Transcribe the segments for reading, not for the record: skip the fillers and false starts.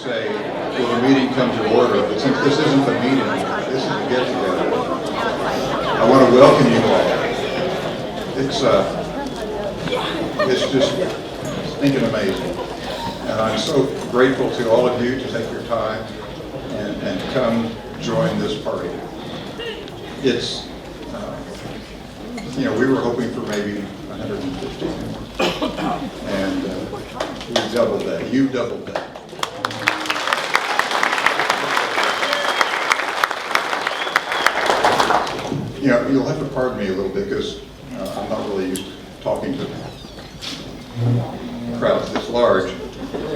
say, will the meeting come to order? But since this isn't the meeting, this is a get-together, I want to welcome you all. It's just stinking amazing. And I'm so grateful to all of you to take your time and come join this party. It's, we were hoping for maybe 150. And we doubled that. You doubled that. You'll have to pardon me a little bit because I'm not really used to talking to crowds this large.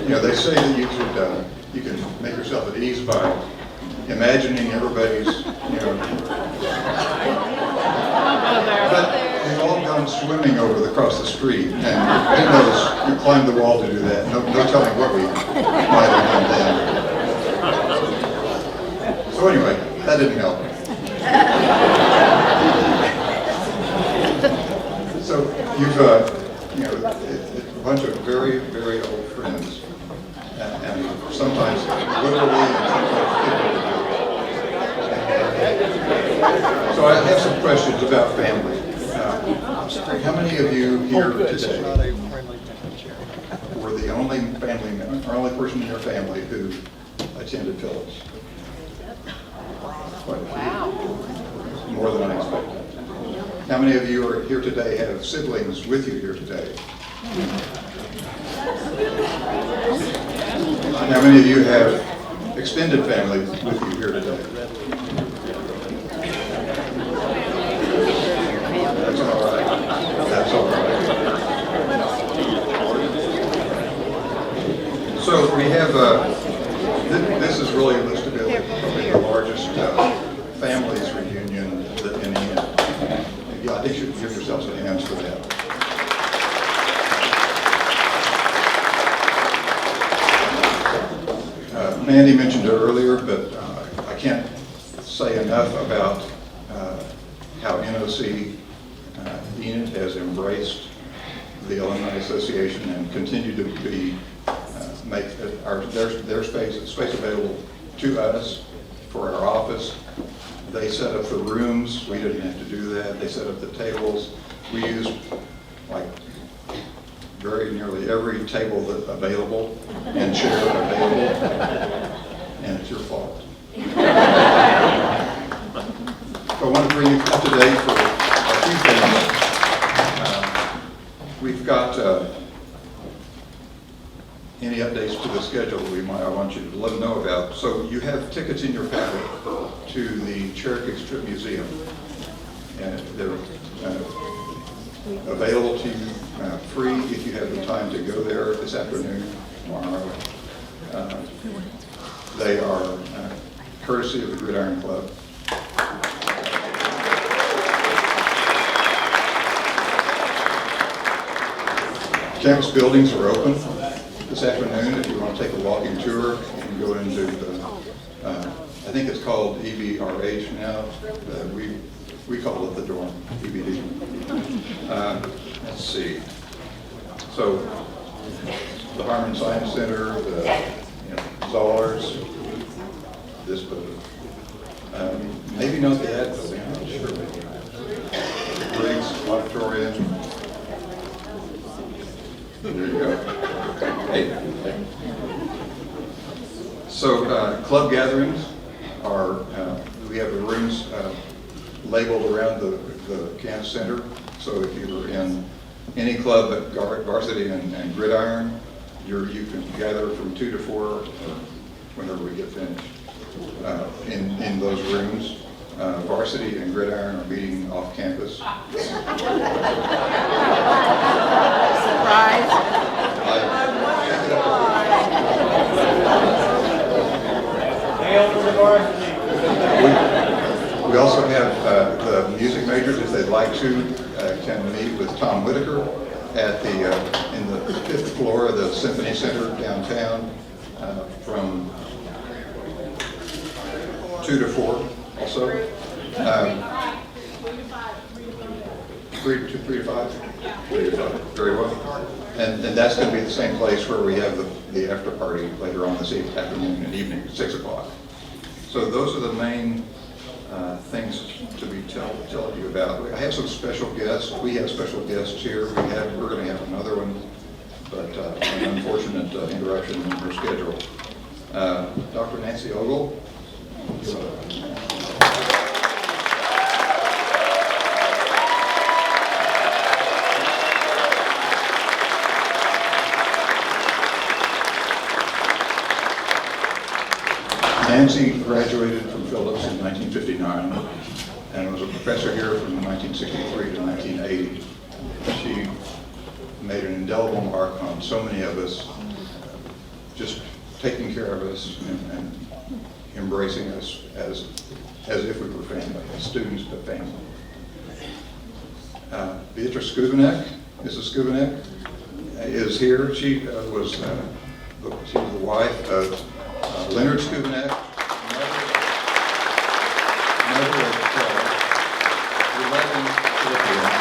They say that you can make yourself at ease by imagining everybody's, but we've all gone swimming across the street, and who knows, you climbed the wall to do that. No telling what we might have done then. So anyway, that didn't help. So you've, a bunch of very, very old friends, and sometimes literally and sometimes figuratively. So I have some questions about family. How many of you here today were the only family member, or only person in your family who attended Phillips? Wow. More than I expected. How many of you are here today, have siblings with you here today? How many of you have extended family with you here today? That's all right. That's all right. So we have, this is really listed as probably the largest families reunion that any. I think you should give yourselves a hand for that. Mandy mentioned it earlier, but I can't say enough about how NOC Enid has embraced the Alumni Association and continue to be make their space available to us for our office. They set up the rooms. We didn't have to do that. They set up the tables. We used very nearly every table that's available and chair available, and it's your fault. So I want to bring you up to date for a few things. We've got any updates to the schedule I want you to let them know about. So you have tickets in your packet to the Cherokee Strip Museum, and they're available to you free if you have the time to go there this afternoon, tomorrow. They are courtesy of the Gridiron Club. Campus buildings are open this afternoon. If you want to take a walking tour, you can go into the, I think it's called EBRH now. We call it the dorm, EBD. Let's see. So the Harmon Science Center, the Zollers, this building. Maybe not the ad building, I'm not sure. Briggs Auditorium. There you go. Hey. So club gatherings are, we have the rooms labeled around the campus center. So if you're in any club at Varsity and Gridiron, you can gather from 2 to 4 or whenever we get finished in those rooms. Varsity and Gridiron are meeting off campus. Surprise. We also have the music majors, if they'd like to, can meet with Tom Whitaker at in the 5th floor of the Symphony Center downtown from 2 to 4 also. 3 to 5? 3 to 5, very well. And that's going to be the same place where we have the after party later on this afternoon and evening at 6 o'clock. So those are the main things to be telling you about. I have some special guests. We have special guests here. We're going to have another one, but an unfortunate interruption in her schedule. Dr. Nancy Ogle. Nancy graduated from Phillips in 1959 and was a professor here from 1963 to 1980. She made an indelible mark on so many of us, just taking care of us and embracing us as if we were family, as students but family. Beatrice Skubanek, Mrs. Skubanek, is here. She was the wife of Leonard Skubanek, mother of 11 Philippians,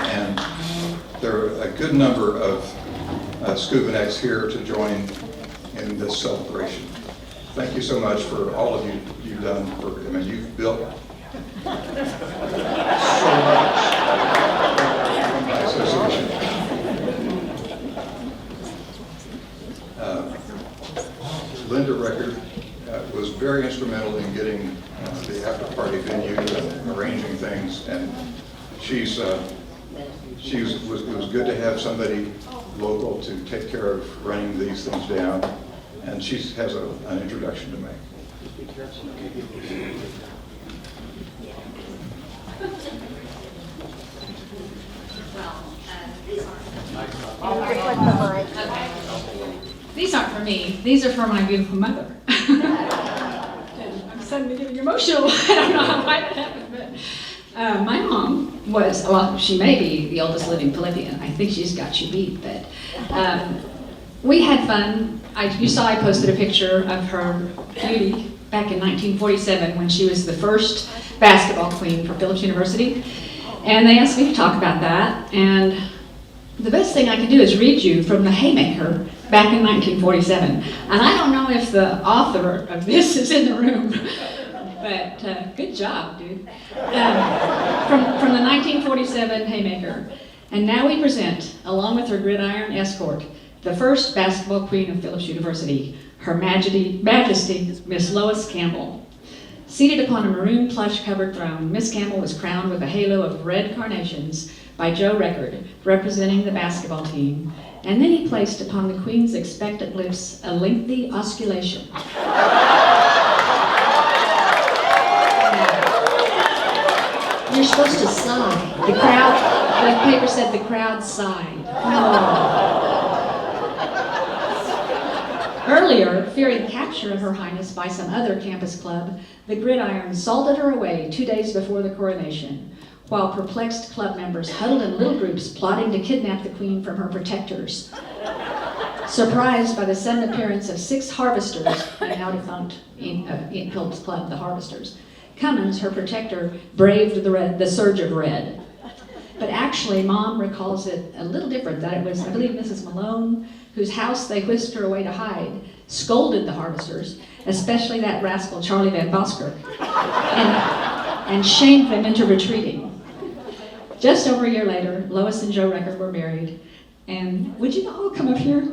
and there are a good number of Skubaneks here to join in this celebration. Thank you so much for all of you've done for, you've built so much from my association. Linda Record was very instrumental in getting the after-party venue and arranging things, and it was good to have somebody local to take care of running these things down, and she has an introduction to make. These aren't for me. These are for my beautiful mother. I'm suddenly getting emotional. I don't know why that happened, but my mom was, well, she may be the oldest living Philippian. I think she's got you beat, but we had fun. You saw I posted a picture of her beauty back in 1947 when she was the first basketball queen for Phillips University. And they asked me to talk about that. And the best thing I can do is read you from the Haymaker back in 1947. And I don't know if the author of this is in the room, but good job, dude. From the 1947 Haymaker. And now we present, along with her gridiron escort, the first basketball queen of Phillips University, Her Majesty Miss Lois Campbell. Seated upon a maroon plush-covered throne, Miss Campbell was crowned with a halo of red carnations by Joe Record, representing the basketball team, and then he placed upon the Queen's expectant lips a lengthy osculation. You're supposed to sigh. The paper said the crowd sighed. Oh. Earlier, fearing capture of Her Highness by some other campus club, the gridiron salted her away 2 days before the coronation, while perplexed club members huddled in little groups plotting to kidnap the Queen from her protectors. Surprised by the sudden appearance of 6 harvesters, now defunct in Phillips Club, the Harvesters, Cummins, her protector, braved the surge of red. But actually, Mom recalls it a little different, that it was, I believe, Mrs. Malone, whose house they whisked her away to hide, scolded the Harvesters, especially that rascal Charlie Van Bosker, and shamed them into retreating. Just over a year later, Lois and Joe Record were married, and would you all come up here?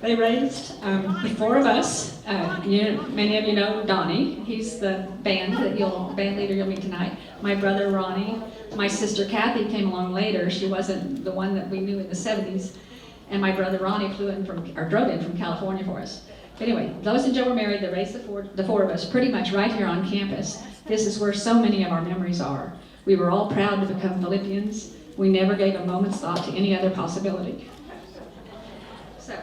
They raised the 4 of us. Many of you know Donnie. He's the band leader you'll meet tonight. My brother Ronnie. My sister Kathy came along later. She wasn't the one that we knew in the 70s. And my brother Ronnie drove in from California for us. But anyway, Lois and Joe were married. They raised the four of us pretty much right here on campus. This is where so many of our memories are. We were all proud to become Philippians. We never gave a moment's thought to any other possibility. So.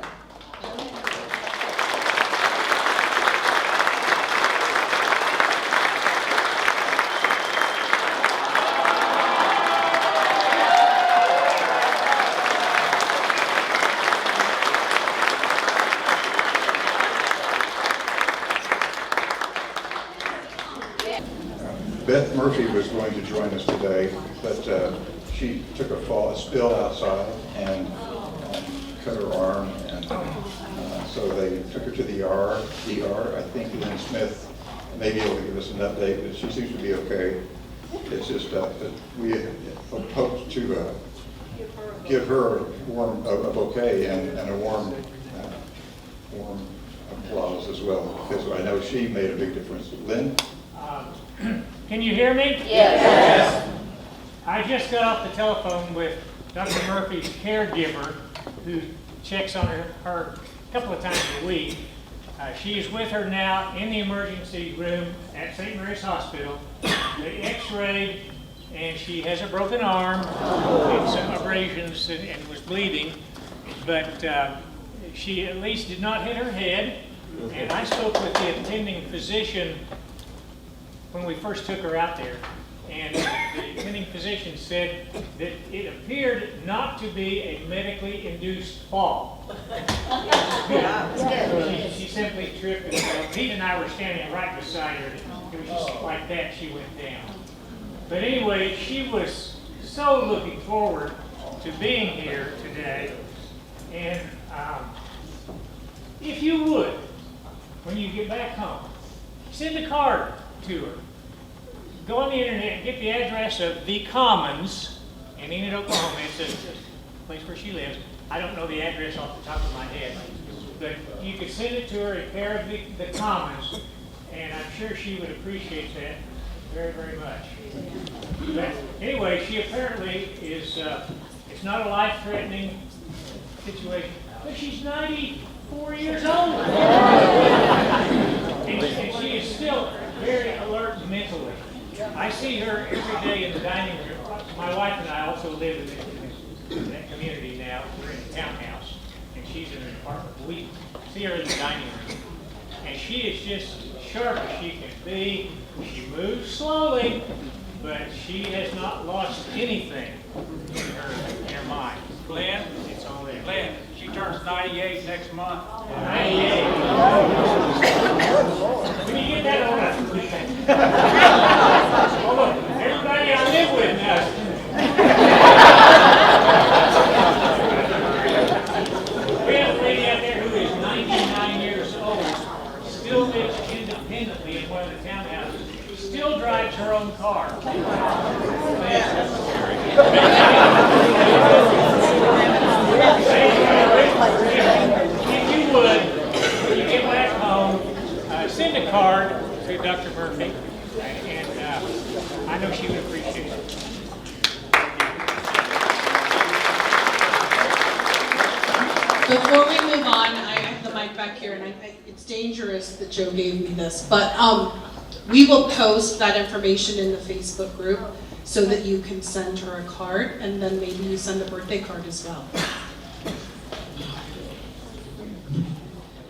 Beth Murphy was going to join us today, but she took a spill outside and cut her arm, and so they took her to the ER. I think Lynn Smith may be able to give us an update, but she seems to be okay. It's just that we had hoped to give her a bouquet and a warm applause as well, because I know she made a big difference. Lynn? Can you hear me? Yes. I just got off the telephone with Dr. Murphy's caregiver, who checks on her a couple of times a week. She is with her now in the emergency room at St. Mary's Hospital. They x-rayed, and she has a broken arm and some abrasions and was bleeding, but she at least did not hit her head. And I spoke with the attending physician when we first took her out there, and the attending physician said that it appeared not to be a medically induced fall. She simply tripped and fell. Pete and I were standing right beside her. It was just like that she went down. But anyway, she was so looking forward to being here today. And if you would, when you get back home, send a card to her. Go on the internet and get the address of The Commons in Enid, Oklahoma. It's the place where she lives. I don't know the address off the top of my head, but you could send it to her in care of the Commons, and I'm sure she would appreciate that very, very much. But anyway, she apparently is, it's not a life-threatening situation, but she's 94 years old. And she is still very alert mentally. I see her every day in the dining room. My wife and I also live in that community now. We're in a townhouse, and she's in an apartment. We see her in the dining room, and she is just sharp as she can be. She moves slowly, but she has not lost anything in her mind. Glenn, It's all there. Glenn, she turns 98 next month. 98. When you get that old, oh, look, everybody I live with now. We have a lady out there who is 99 years old, still lives independently in one of the townhouses, still drives her own car. If you would, when you get back home, send a card to Dr. Murphy, and I know she would appreciate it. Before we move on, I have the mic back here, and it's dangerous that Joe gave me this, but we will post that information in the Facebook group so that you can send her a card, and then maybe you send a birthday card as well.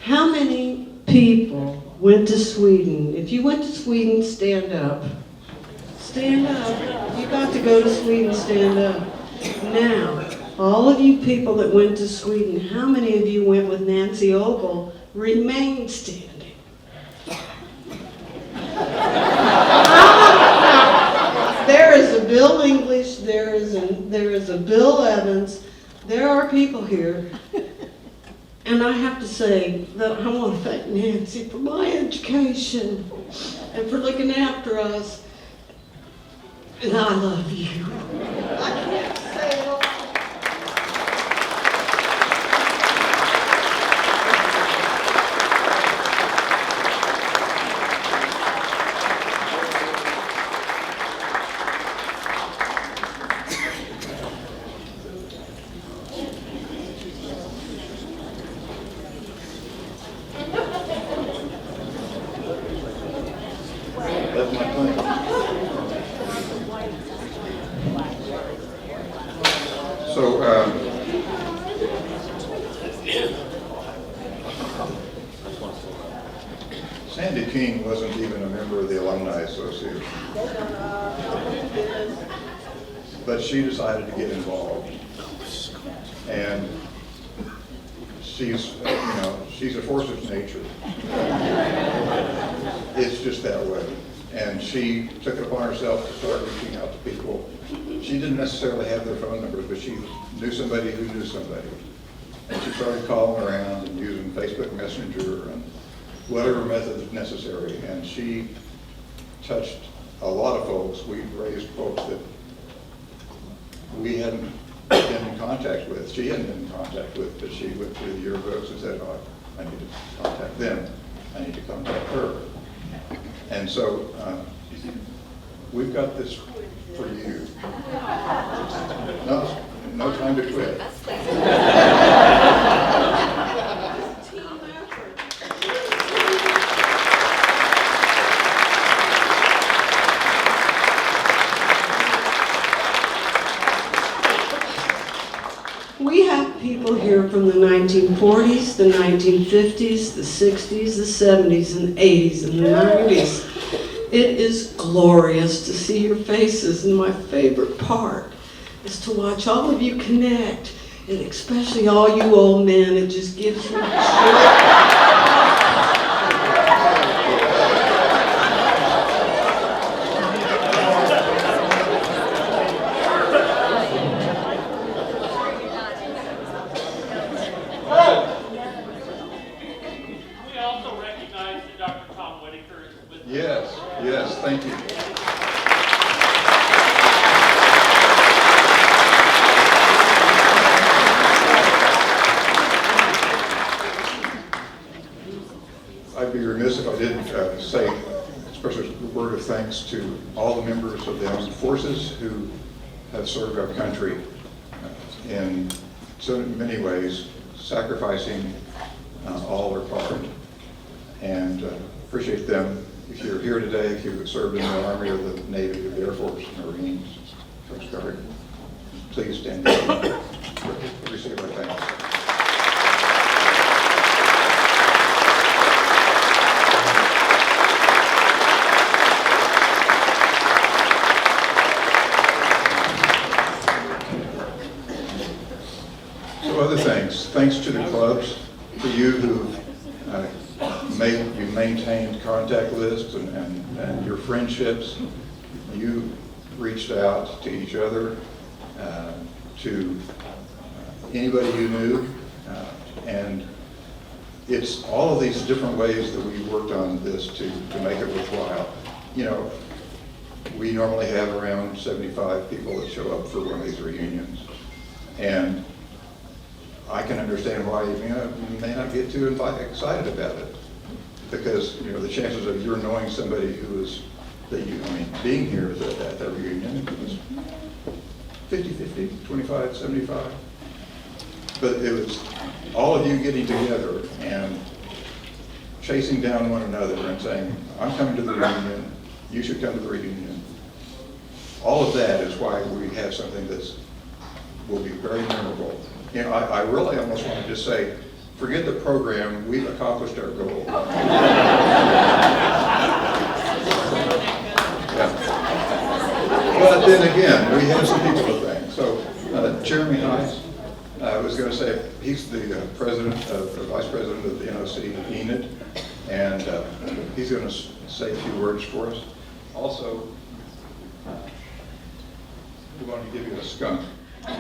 How many people went to Sweden? If you went to Sweden, stand up. Stand up. You got to go to Sweden, stand up. Now, all of you people that went to Sweden, how many of you went with Nancy Ogle? Remain standing. There is a Bill English, there is a Bill Evans. There are people here. And I have to say that I want to thank Nancy for my education and for looking after us. And I love you. I can't say it all. That's my claim. So, Sandy King wasn't even a member of the Alumni Association. But she decided to get involved. And she's a force of nature. It's just that way. And she took it upon herself to start reaching out to people. She didn't necessarily have their phone numbers, but she knew somebody who knew somebody. And she started calling around and using Facebook Messenger and whatever method necessary. And she touched a lot of folks. We've raised folks that we hadn't been in contact with. She hadn't been in contact with, but she went through the yearbooks and said, oh, I need to contact them. I need to contact her. And so we've got this for you. No time to quit. We have people here from the 1940s, the 1950s, the 60s, the 70s, and 80s, and the 90s. It is glorious to see your faces, and my favorite part is to watch all of you connect, and especially all you old men. It just gives me joy. We also recognize that Dr. Tom Whitaker is with us. Yes, thank you. I'd be remiss if I didn't say especially a word of thanks to all the members of the armed forces who have served our country in so many ways, sacrificing all their part. And appreciate them. If you're here today, if you've served in the Army or the Navy or the Air Force, Marines, Coast Guard, please stand up and receive our thanks. So other things, thanks to the clubs, for you who've you've maintained contact lists and your friendships. You reached out to each other, to anybody you knew, and it's all of these different ways that we worked on this to make it worthwhile. You know, we normally have around 75 people that show up for one of these reunions, and I can understand why you may not get too excited about it, because the chances of your knowing somebody who is being here at that reunion was 50-50, 25-75. But it was all of you getting together and chasing down one another and saying, I'm coming to the reunion, you should come to the reunion. All of that is why we have something that will be very memorable. I really almost want to just say, forget the program, we've accomplished our goal. Yeah. But then again, we have some people to thank. So Jeremy Heiss, I was going to say, he's the vice president of the NOC Enid, and he's going to say a few words for us. Also, we want to give you a skunk. Are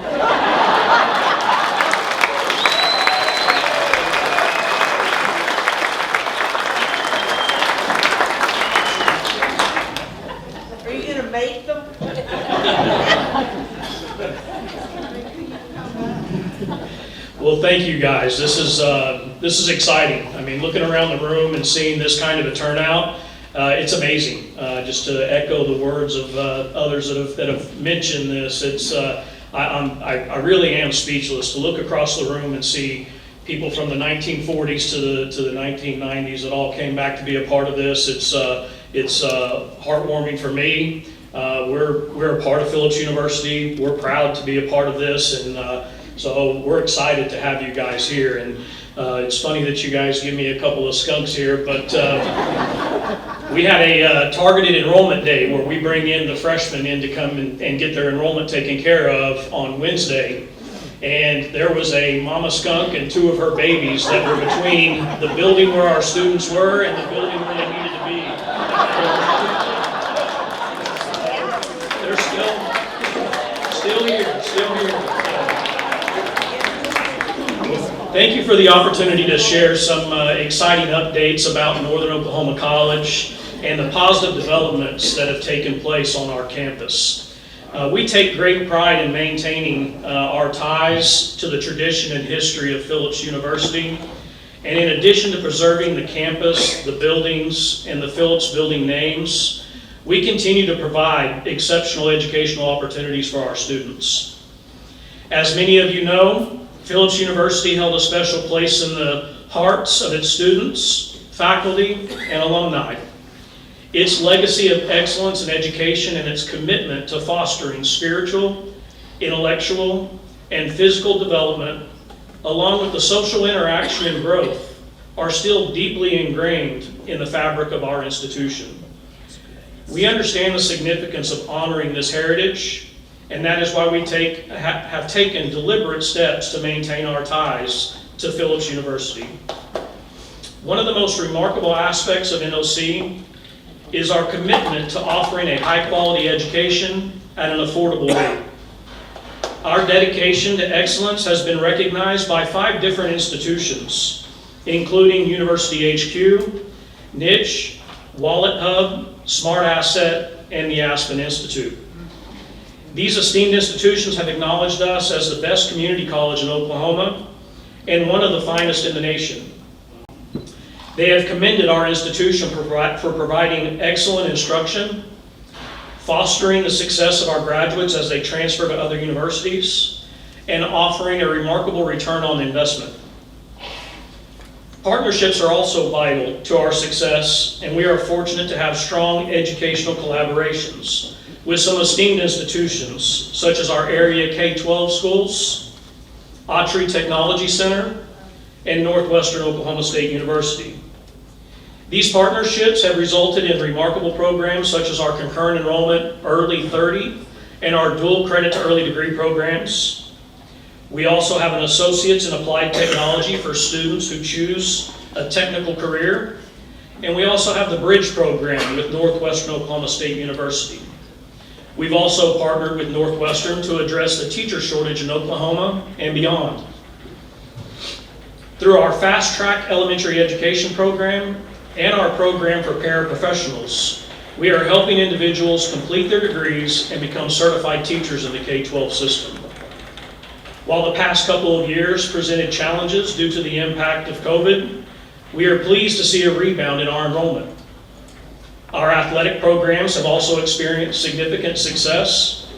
you gonna make them? Well, thank you guys. This is exciting. I mean, looking around the room and seeing this kind of a turnout, it's amazing. Just to echo the words of others that have mentioned this, I really am speechless to look across the room and see people from the 1940s to the 1990s that all came back to be a part of this. It's heartwarming for me. We're a part of Phillips University. We're proud to be a part of this, and so we're excited to have you guys here. And it's funny that you guys give me a couple of skunks here, but we had a targeted enrollment day where we bring in the freshmen in to come and get their enrollment taken care of on Wednesday. And there was a mama skunk and two of her babies that were between the building where our students were and the building where they needed to be. Thank you for the opportunity to share some exciting updates about Northern Oklahoma College and the positive developments that have taken place on our campus. We take great pride in maintaining our ties to the tradition and history of Phillips University. And in addition to preserving the campus, the buildings, and the Phillips building names, we continue to provide exceptional educational opportunities for our students. As many of you know, Phillips University held a special place in the hearts of its students, faculty, and alumni. Its legacy of excellence in education and its commitment to fostering spiritual, intellectual, and physical development, along with the social interaction and growth, are still deeply ingrained in the fabric of our institution. We understand the significance of honoring this heritage, and that is why we have taken deliberate steps to maintain our ties to Phillips University. One of the most remarkable aspects of NOC is our commitment to offering a high-quality education at an affordable rate. Our dedication to excellence has been recognized by 5 different institutions, including University HQ, Niche, Wallet Hub, Smart Asset, and the Aspen Institute. These esteemed institutions have acknowledged us as the best community college in Oklahoma and one of the finest in the nation. They have commended our institution for providing excellent instruction, fostering the success of our graduates as they transfer to other universities, and offering a remarkable return on investment. Partnerships are also vital to our success, and we are fortunate to have strong educational collaborations with some esteemed institutions, such as our area K-12 schools, Autry Technology Center, and Northwestern Oklahoma State University. These partnerships have resulted in remarkable programs such as our concurrent enrollment Early 30 and our dual credit to early degree programs. We also have an Associate's in Applied Technology for students who choose a technical career. And we also have the Bridge program with Northwestern Oklahoma State University. We've also partnered with Northwestern to address the teacher shortage in Oklahoma and beyond. Through our Fast Track Elementary Education program and our program for paraprofessionals, we are helping individuals complete their degrees and become certified teachers in the K-12 system. While the past couple of years presented challenges due to the impact of COVID, we are pleased to see a rebound in our enrollment. Our athletic programs have also experienced significant success.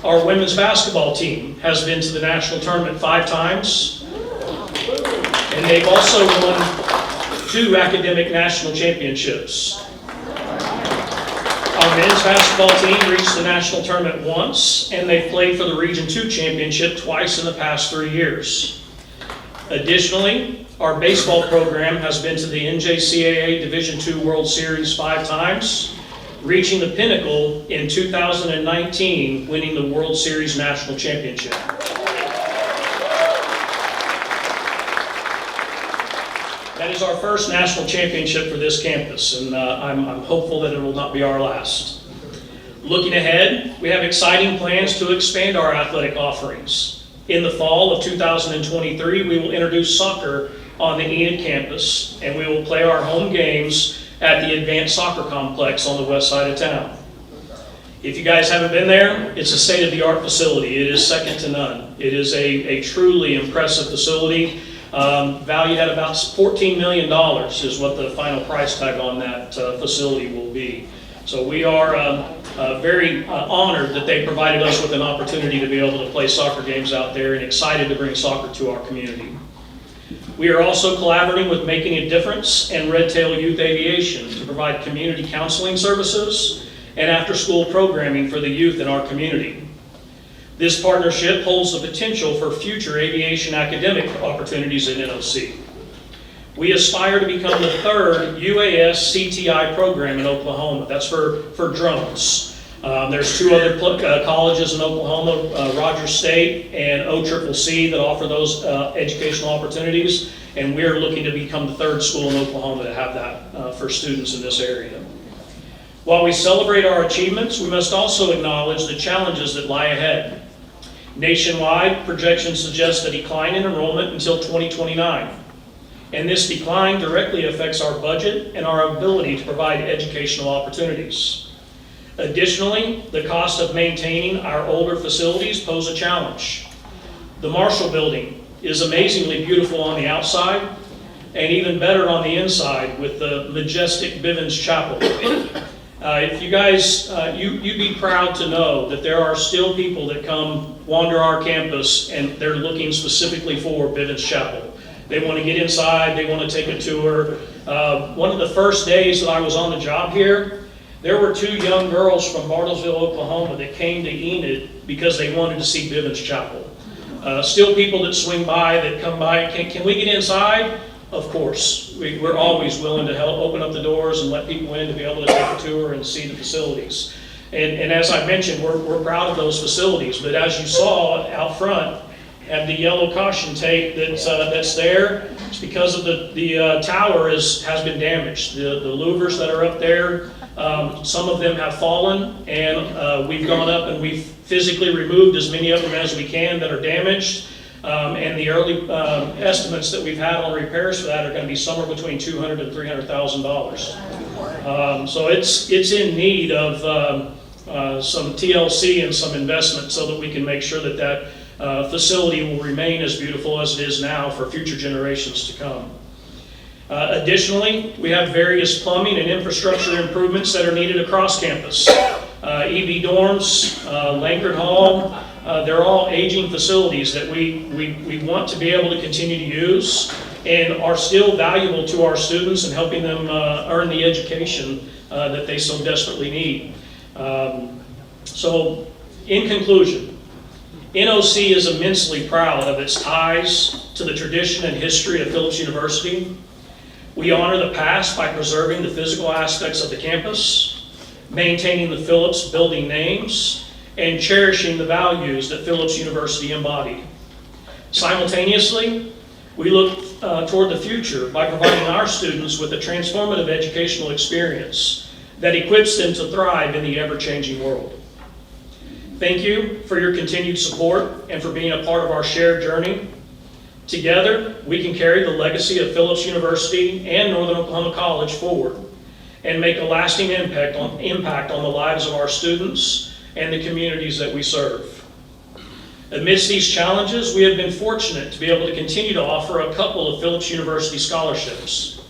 Our women's basketball team has been to the national tournament 5 times, and they've also won 2 academic national championships. Our men's basketball team reached the national tournament once, and they've played for the Region 2 championship twice in the past 3 years. Additionally, our baseball program has been to the NJCAA Division II World Series 5 times, reaching the pinnacle in 2019, winning the World Series National Championship. That is our first national championship for this campus, and I'm hopeful that it will not be our last. Looking ahead, we have exciting plans to expand our athletic offerings. In the fall of 2023, we will introduce soccer on the Enid campus, and we will play our home games at the Advanced Soccer Complex on the west side of town. If you guys haven't been there, it's a state-of-the-art facility. It is second to none. It is a truly impressive facility, valued at about $14 million is what the final price tag on that facility will be. So we are very honored that they provided us with an opportunity to be able to play soccer games out there, and excited to bring soccer to our community. We are also collaborating with Making a Difference and Red Tail Youth Aviation to provide community counseling services and after-school programming for the youth in our community. This partnership holds the potential for future aviation academic opportunities at NOC. We aspire to become the 3rd UAS CTI program in Oklahoma. That's for drones. There's 2 other colleges in Oklahoma, Rogers State and OCCC, that offer those educational opportunities, and we're looking to become the 3rd school in Oklahoma to have that for students in this area. While we celebrate our achievements, we must also acknowledge the challenges that lie ahead. Nationwide, projections suggest a decline in enrollment until 2029. And this decline directly affects our budget and our ability to provide educational opportunities. Additionally, the cost of maintaining our older facilities pose a challenge. The Marshall Building is amazingly beautiful on the outside and even better on the inside with the majestic Bivens Chapel. If you guys, you'd be proud to know that there are still people that come wander our campus and they're looking specifically for Bivens Chapel. They want to get inside, they want to take a tour. One of the first days that I was on the job here, there were 2 young girls from Bartlesville, Oklahoma that came to Enid because they wanted to see Bivens Chapel. Still people that swing by, that come by, can we get inside? Of course. We're always willing to help open up the doors and let people in to be able to take a tour and see the facilities. And as I mentioned, we're proud of those facilities, but as you saw out front, have the yellow caution tape that's there. It's because of the tower has been damaged. The louvers that are up there, some of them have fallen, and we've gone up and we've physically removed as many of them as we can that are damaged. And the early estimates that we've had on repairs for that are going to be somewhere between $200,000 and $300,000. So it's in need of some TLC and some investment so that we can make sure that that facility will remain as beautiful as it is now for future generations to come. Additionally, we have various plumbing and infrastructure improvements that are needed across campus. EB dorms, Lankard Hall, they're all aging facilities that we want to be able to continue to use and are still valuable to our students and helping them earn the education that they so desperately need. So, in conclusion, NOC is immensely proud of its ties to the tradition and history of Phillips University. We honor the past by preserving the physical aspects of the campus, maintaining the Phillips building names, and cherishing the values that Phillips University embodied. Simultaneously, we look toward the future by providing our students with a transformative educational experience that equips them to thrive in the ever-changing world. Thank you for your continued support and for being a part of our shared journey. Together, we can carry the legacy of Phillips University and Northern Oklahoma College forward and make a lasting impact on the lives of our students and the communities that we serve. Amidst these challenges, we have been fortunate to be able to continue to offer a couple of Phillips University scholarships,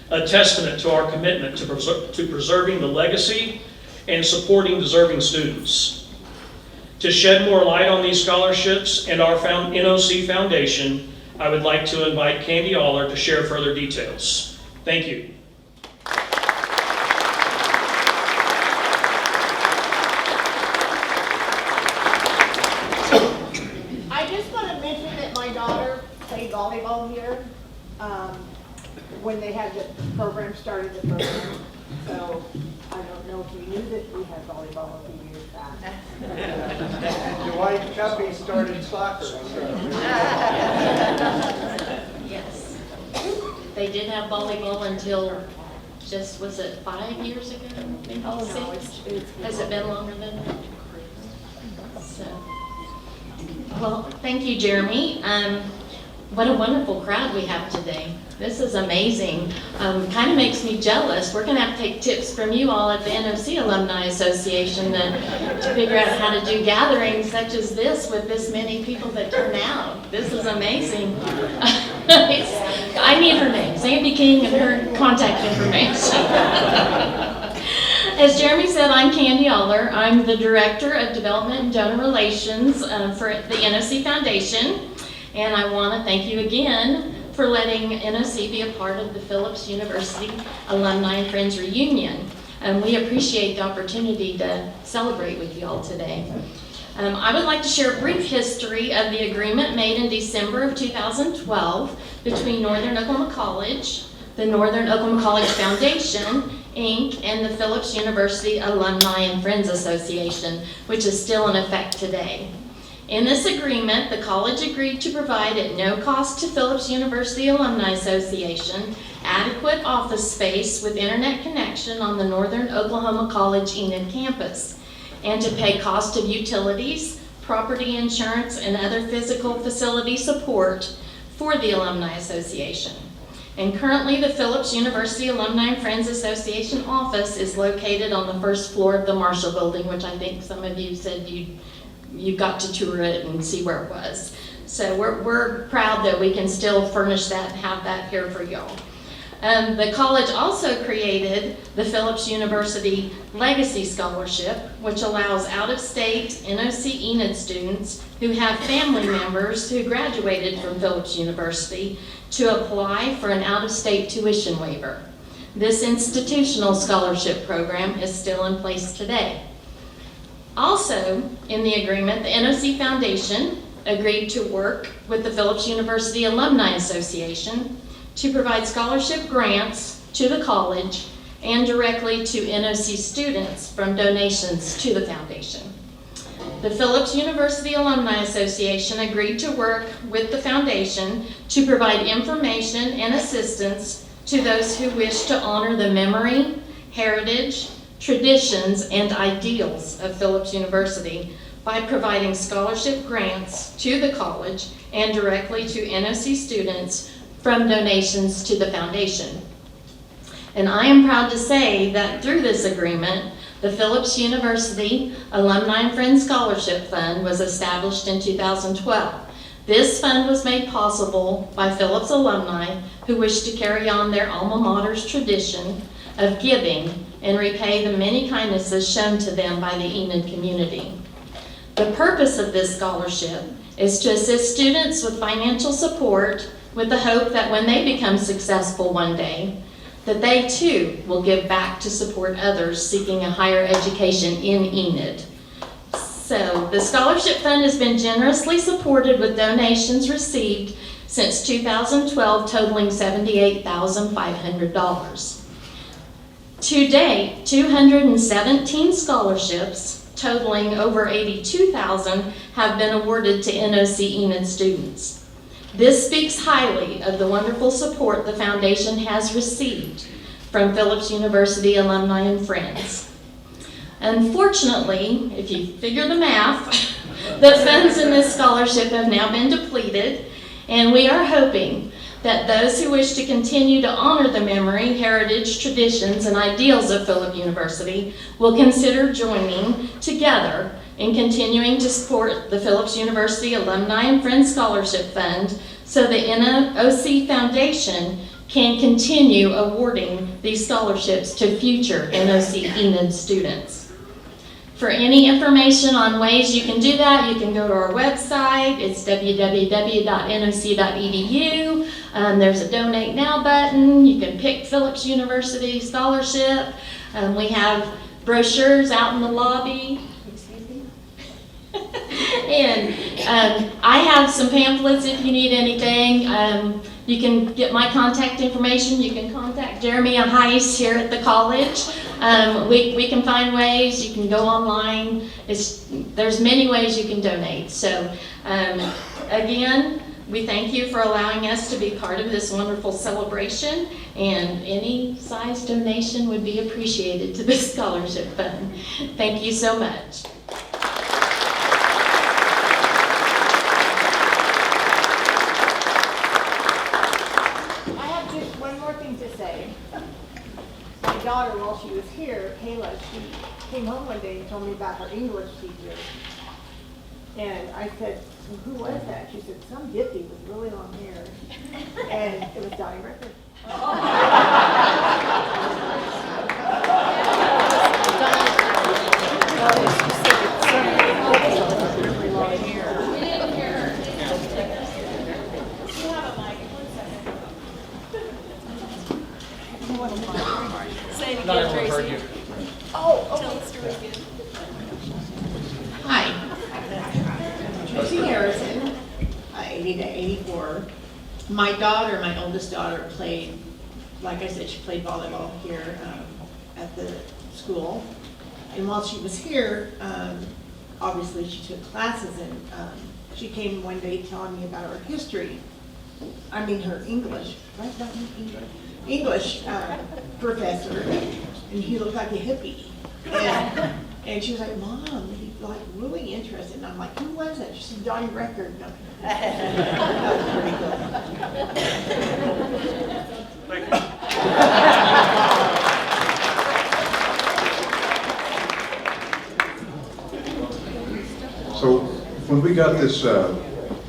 a testament to our commitment to preserving the legacy and supporting deserving students. To shed more light on these scholarships and our NOC Foundation, I would like to invite Candy Aller to share further details. Thank you. I just want to mention that my daughter played volleyball here when they had the program started. So I don't know if you knew that we had volleyball a few years back. And Dwight Guppy started soccer. Yes. They did have volleyball until just, was it 5 years ago? Maybe Oh, no, 6? it's Has it been longer than that? So, well, thank you, Jeremy. What a wonderful crowd we have today. This is amazing. Kind of makes me jealous. We're going to have to take tips from you all at the NOC Alumni Association to figure out how to do gatherings such as this with this many people that turn out. This is amazing. I need her name, Sandy King, and her contact information. As Jeremy said, I'm Candy Aller. I'm the Director of Development and Donor Relations for the NOC Foundation. And I want to thank you again for letting NOC be a part of the Phillips University Alumni and Friends Reunion. We appreciate the opportunity to celebrate with you all today. I would like to share a brief history of the agreement made in December of 2012 between Northern Oklahoma College, the Northern Oklahoma College Foundation, Inc., and the Phillips University Alumni and Friends Association, which is still in effect today. In this agreement, the college agreed to provide at no cost to Phillips University Alumni Association adequate office space with internet connection on the Northern Oklahoma College Enid campus, and to pay cost of utilities, property insurance, and other physical facility support for the Alumni Association. And currently, the Phillips University Alumni and Friends Association office is located on the first floor of the Marshall Building, which I think some of you said you got to tour it and see where it was. So we're proud that we can still furnish that and have that here for y'all. The college also created the Phillips University Legacy Scholarship, which allows out-of-state NOC Enid students who have family members who graduated from Phillips University to apply for an out-of-state tuition waiver. This institutional scholarship program is still in place today. Also, in the agreement, the NOC Foundation agreed to work with the Phillips University Alumni Association to provide scholarship grants to the college and directly to NOC students from donations to the foundation. The Phillips University Alumni Association agreed to work with the foundation to provide information and assistance to those who wish to honor the memory, heritage, traditions, and ideals of Phillips University by providing scholarship grants to the college and directly to NOC students from donations to the foundation. And I am proud to say that through this agreement, the Phillips University Alumni and Friends Scholarship Fund was established in 2012. This fund was made possible by Phillips alumni who wish to carry on their alma mater's tradition of giving and repay the many kindnesses shown to them by the Enid community. The purpose of this scholarship is to assist students with financial support with the hope that when they become successful one day, that they too will give back to support others seeking a higher education in Enid. So the scholarship fund has been generously supported with donations received since 2012 totaling $78,500. To date, 217 scholarships totaling over $82,000 have been awarded to NOC Enid students. This speaks highly of the wonderful support the foundation has received from Phillips University alumni and friends. Unfortunately, if you figure the math, the funds in this scholarship have now been depleted, and we are hoping that those who wish to continue to honor the memory, heritage, traditions, and ideals of Phillips University will consider joining together in continuing to support the Phillips University Alumni and Friends Scholarship Fund so the NOC Foundation can continue awarding these scholarships to future NOC Enid students. For any information on ways you can do that, you can go to our website. It's www.noc.edu. There's a Donate Now button. You can pick Phillips University Scholarship. We have brochures out in the lobby. And I have some pamphlets if you need anything. You can get my contact information. You can contact Jeremy Heiss here at the college. We can find ways. You can go online. There's many ways you can donate. So again, we thank you for allowing us to be part of this wonderful celebration, and any size donation would be appreciated to this scholarship fund. Thank you so much. My daughter, while she was here, Kayla, she came home one day and told me about her English teacher. And I said, well, who was that? She said, some hippie with really long hair. And it was Donnie Rickard. Not everyone heard you. Hi. Tracy Harrison, 80 to 84. My daughter, my oldest daughter, played, like I said, she played volleyball here at the school. And while she was here, obviously she took classes, and she came one day telling me about her history. I mean her English, right? English professor, and he looked like a hippie. And And she was like, Mom, he's like really interested. And I'm like, who was that? She said, Johnny Record. No. That was pretty good. So when we got this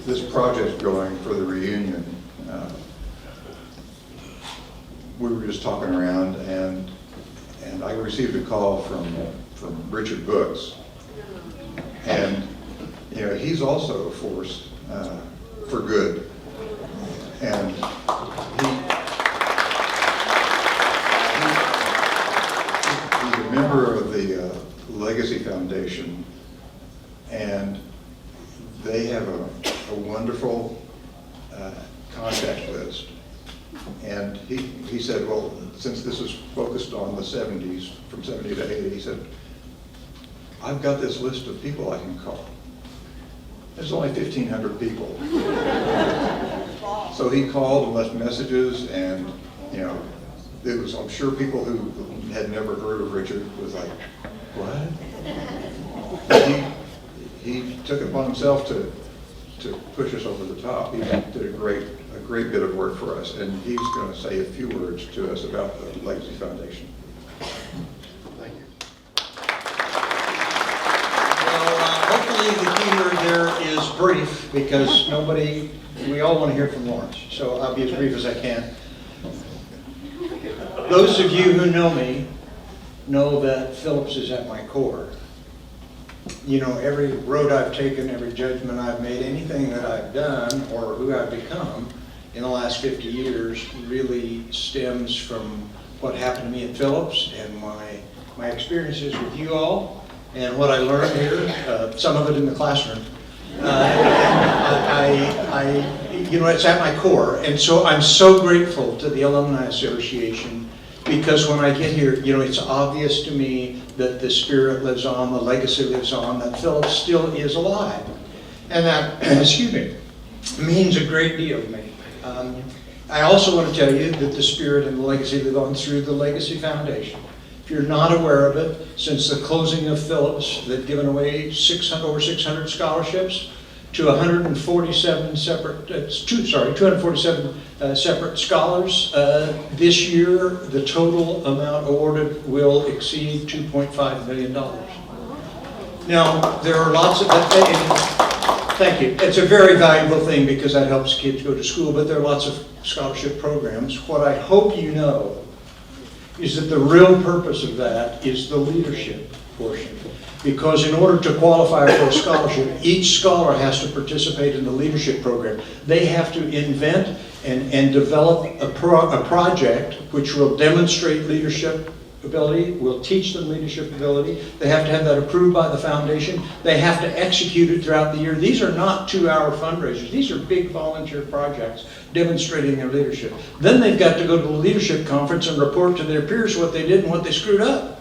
this project going for the reunion, we were just talking around, and I received a call from Richard Brooks, and you know, he's also a force for good, and he's a member of the Legacy Foundation, and they have a wonderful contact list. And he said, well, since this is focused on the 70s, from 70 to 80, he said, I've got this list of people I can call. There's only 1,500 people. So he called and left messages, and you know, it was, I'm sure people who had never heard of Richard was like, what? He took it upon himself to push us over the top. He did a great bit of work for us, and he's going to say a few words to us about the Legacy Foundation. Thank you. Well, hopefully the key word there is brief, because we all want to hear from Lawrence, so I'll be as brief as I can. Those of you who know me know that Phillips is at my core. You know, every road I've taken, every judgment I've made, anything that I've done or who I've become in the last 50 years really stems from what happened to me at Phillips and my experiences with you all and what I learned here, some of it in the classroom. You know, it's at my core, and so I'm so grateful to the Alumni Association, because when I get here, you know, it's obvious to me that the spirit lives on, the legacy lives on, that Phillips still is alive. And that, excuse me, means a great deal to me. I also want to tell you that the spirit and the legacy live on through the Legacy Foundation. If you're not aware of it, since the closing of Phillips, they've given away over 600 scholarships to 247 separate scholars. This year, the total amount awarded will exceed $2.5 million. Now, there are lots of, thank you. It's a very valuable thing because that helps kids go to school, but there are lots of scholarship programs. What I hope you know is that the real purpose of that is the leadership portion. Because in order to qualify for a scholarship, each scholar has to participate in the leadership program. They have to invent and develop a project which will demonstrate leadership ability, will teach them leadership ability. They have to have that approved by the foundation. They have to execute it throughout the year. These are not 2-hour fundraisers. These are big volunteer projects demonstrating their leadership. Then they've got to go to the leadership conference and report to their peers what they did and what they screwed up.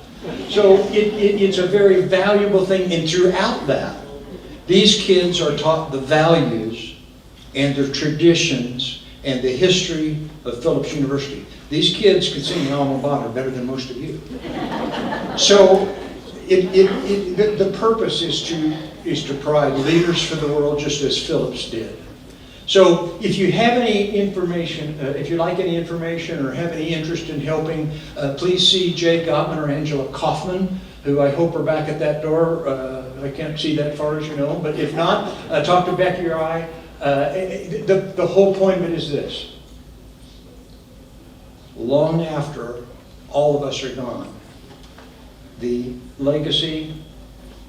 So it's a very valuable thing, and throughout that, these kids are taught the values and the traditions and the history of Phillips University. These kids can sing the alma mater better than most of you. So the purpose is to provide leaders for the world, just as Phillips did. So if you have any information, if you like any information or have any interest in helping, please see Jay Gottman or Angela Kaufman, who I hope are back at that door. I can't see that far, as you know, but if not, talk to Becky or I. The whole point of it is this. Long after all of us are gone, the legacy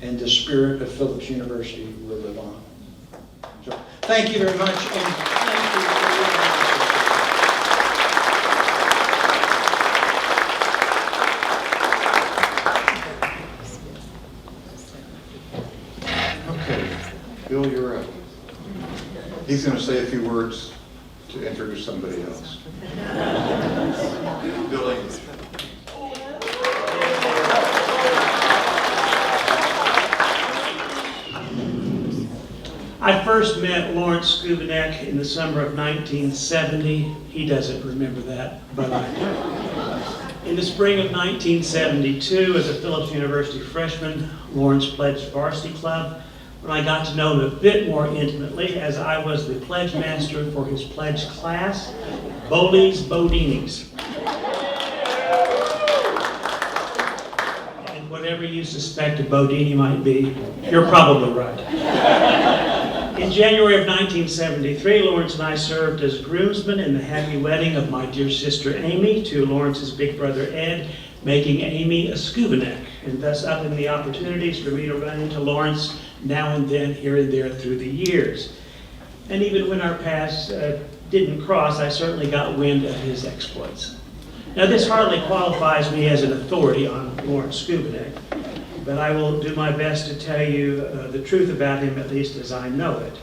and the spirit of Phillips University will live on. So, thank you very much, and thank you for your Okay, Bill, you're up. He's going to say a few words to introduce somebody else. Bill English. I first met Lawrence Skubanek in the summer of 1970. He doesn't remember that, but I do. In the spring of 1972, as a Phillips University freshman, Lawrence pledged varsity club. When I got to know him a bit more intimately, as I was the pledge master for his pledge class, Boli's Bodinis. And whatever you suspect a Bodini might be, you're probably right. In January of 1973, Lawrence and I served as groomsmen in the happy wedding of my dear sister Amy to Lawrence's big brother Ed, making Amy a Skubanek, and thus upping the opportunities for me to run into Lawrence now and then, here and there through the years. And even when our paths didn't cross, I certainly got wind of his exploits. Now, this hardly qualifies me as an authority on Lawrence Skubanek, but I will do my best to tell you the truth about him, at least as I know it.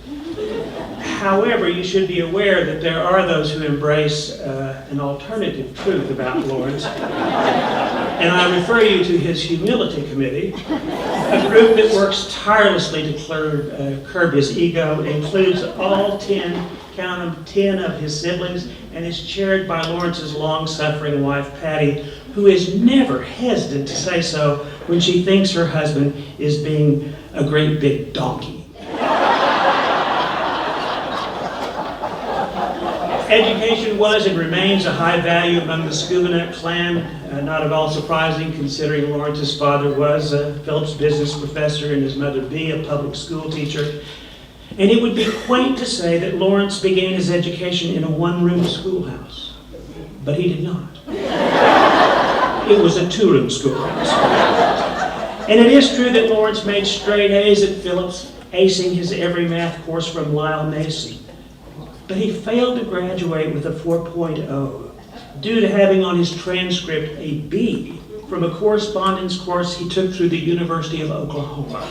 However, you should be aware that there are those who embrace an alternative truth about Lawrence, and I refer you to his Humility Committee, a group that works tirelessly to curb his ego. It includes all 10, count them, 10 of his siblings, and is chaired by Lawrence's long-suffering wife, Patty, who is never hesitant to say so when she thinks her husband is being a great big donkey. Education was and remains a high value among the Skubanek clan, not at all surprising considering Lawrence's father was a Phillips business professor and his mother Bea, a public school teacher. And it would be quaint to say that Lawrence began his education in a one-room schoolhouse, but he did not. It was a two-room schoolhouse. And it is true that Lawrence made straight A's at Phillips, acing his every math course from Lyle Mason. But he failed to graduate with a 4.0 due to having on his transcript a B from a correspondence course he took through the University of Oklahoma.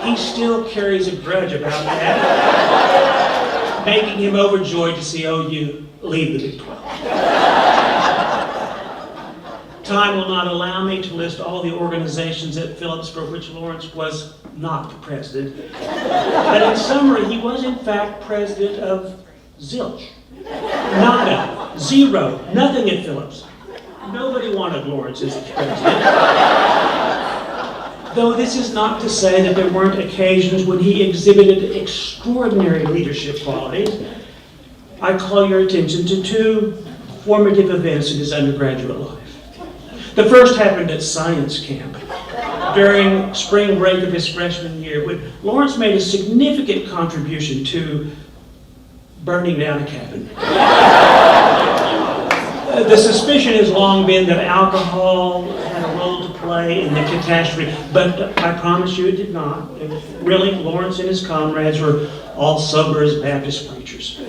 He still carries a grudge about that, making him overjoyed to see OU leave the Big 12. Time will not allow me to list all the organizations at Phillips for which Lawrence was not the president. But in summary, he was in fact president of zilch. Nada, zero, nothing at Phillips. Nobody wanted Lawrence as president. Though this is not to say that there weren't occasions when he exhibited extraordinary leadership qualities. I call your attention to two formative events in his undergraduate life. The first happened at science camp during spring break of his freshman year, when Lawrence made a significant contribution to burning down a cabin. The suspicion has long been that alcohol had a role to play in the catastrophe, but I promise you it did not. Really, Lawrence and his comrades were all sober as Baptist preachers.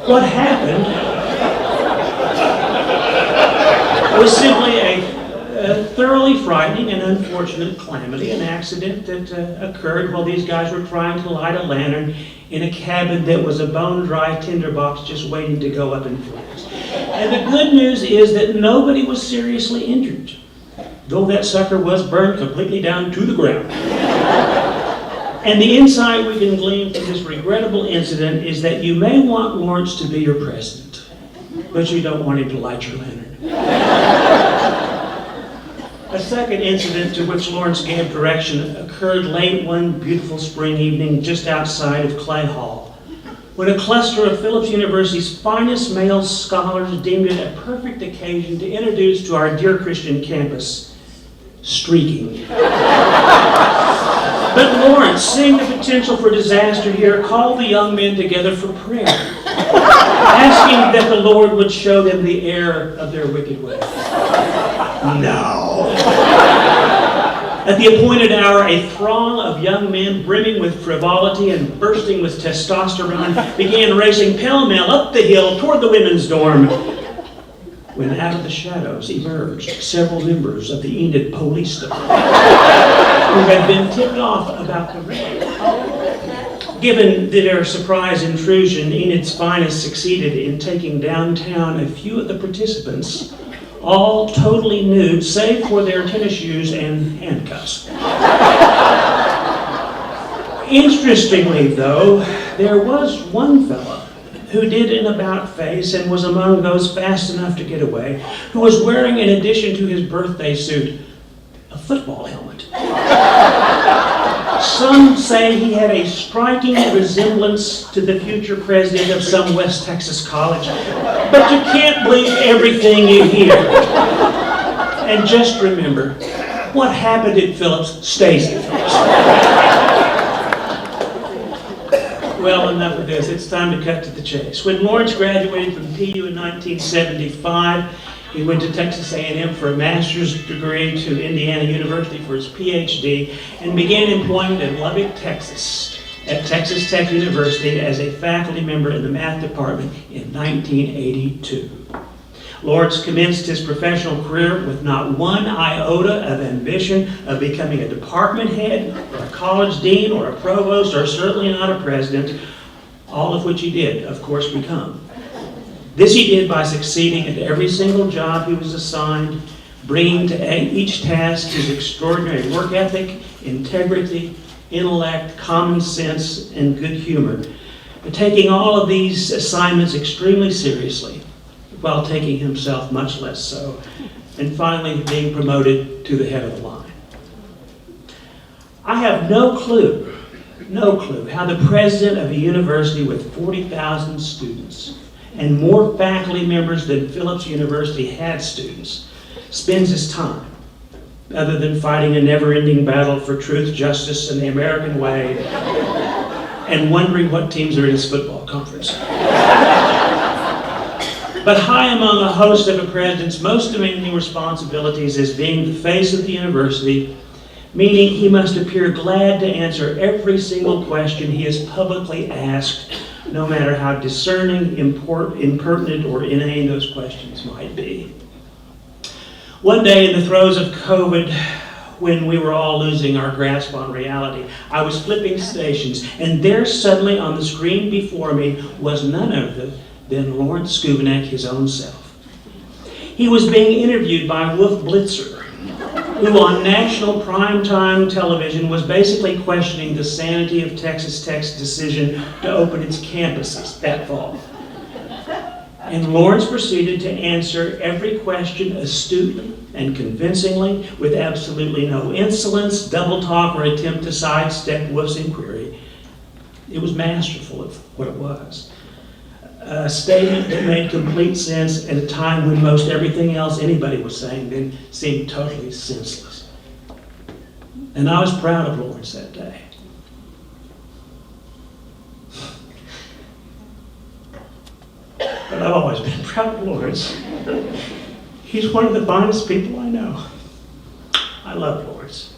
What happened was simply a thoroughly frightening and unfortunate calamity, an accident that occurred while these guys were trying to light a lantern in a cabin that was a bone-dry tinderbox just waiting to go up in flames. And the good news is that nobody was seriously injured, though that sucker was burned completely down to the ground. And the insight we can glean from this regrettable incident is that you may want Lawrence to be your president, but you don't want him to light your lantern. A second incident to which Lawrence gave direction occurred late one beautiful spring evening just outside of Clay Hall, when a cluster of Phillips University's finest male scholars deemed it a perfect occasion to introduce to our dear Christian campus streaking. But Lawrence, seeing the potential for disaster here, called the young men together for prayer, asking that the Lord would show them the error of their wicked ways. No. At the appointed hour, a throng of young men brimming with frivolity and bursting with testosterone began racing pell-mell up the hill toward the women's dorm, when out of the shadows emerged several members of the Enid Police Department who had been tipped off about the raid. Given their surprise intrusion, Enid's finest succeeded in taking downtown a few of the participants, all totally nude, save for their tennis shoes and handcuffs. Interestingly, though, there was one fellow who did an about-face and was among those fast enough to get away, who was wearing, in addition to his birthday suit, a football helmet. Some say he had a striking resemblance to the future president of some West Texas college, but you can't believe everything you hear. And just remember, what happened at Phillips stays at Phillips. Well, enough of this. It's time to cut to the chase. When Lawrence graduated from PU in 1975, he went to Texas A&M for a master's degree, to Indiana University for his PhD, and began employment in Lubbock, Texas, at Texas Tech University as a faculty member in the math department in 1982. Lawrence commenced his professional career with not one iota of ambition of becoming a department head, or a college dean, or a provost, or certainly not a president, all of which he did, of course, become. This he did by succeeding at every single job he was assigned, bringing to each task his extraordinary work ethic, integrity, intellect, common sense, and good humor, but taking all of these assignments extremely seriously, while taking himself much less so, and finally being promoted to the head of the line. I have no clue how the president of a university with 40,000 students and more faculty members than Phillips University had students spends his time, other than fighting a never-ending battle for truth, justice, and the American way, and wondering what teams are in his football conference. But high among a host of a president's most demanding responsibilities is being the face of the university, meaning he must appear glad to answer every single question he is publicly asked, no matter how discerning, impertinent, or inane those questions might be. One day in the throes of COVID, when we were all losing our grasp on reality, I was flipping stations, and there suddenly on the screen before me was none other than Lawrence Skubanek, his own self. He was being interviewed by Wolf Blitzer, who on national primetime television was basically questioning the sanity of Texas Tech's decision to open its campuses that fall. And Lawrence proceeded to answer every question astutely and convincingly, with absolutely no insolence, double talk, or attempt to sidestep Wolf's inquiry. It was masterful of what it was. A statement that made complete sense at a time when most everything else anybody was saying then seemed totally senseless. And I was proud of Lawrence that day. But I've always been proud of Lawrence. He's one of the finest people I know. I love Lawrence.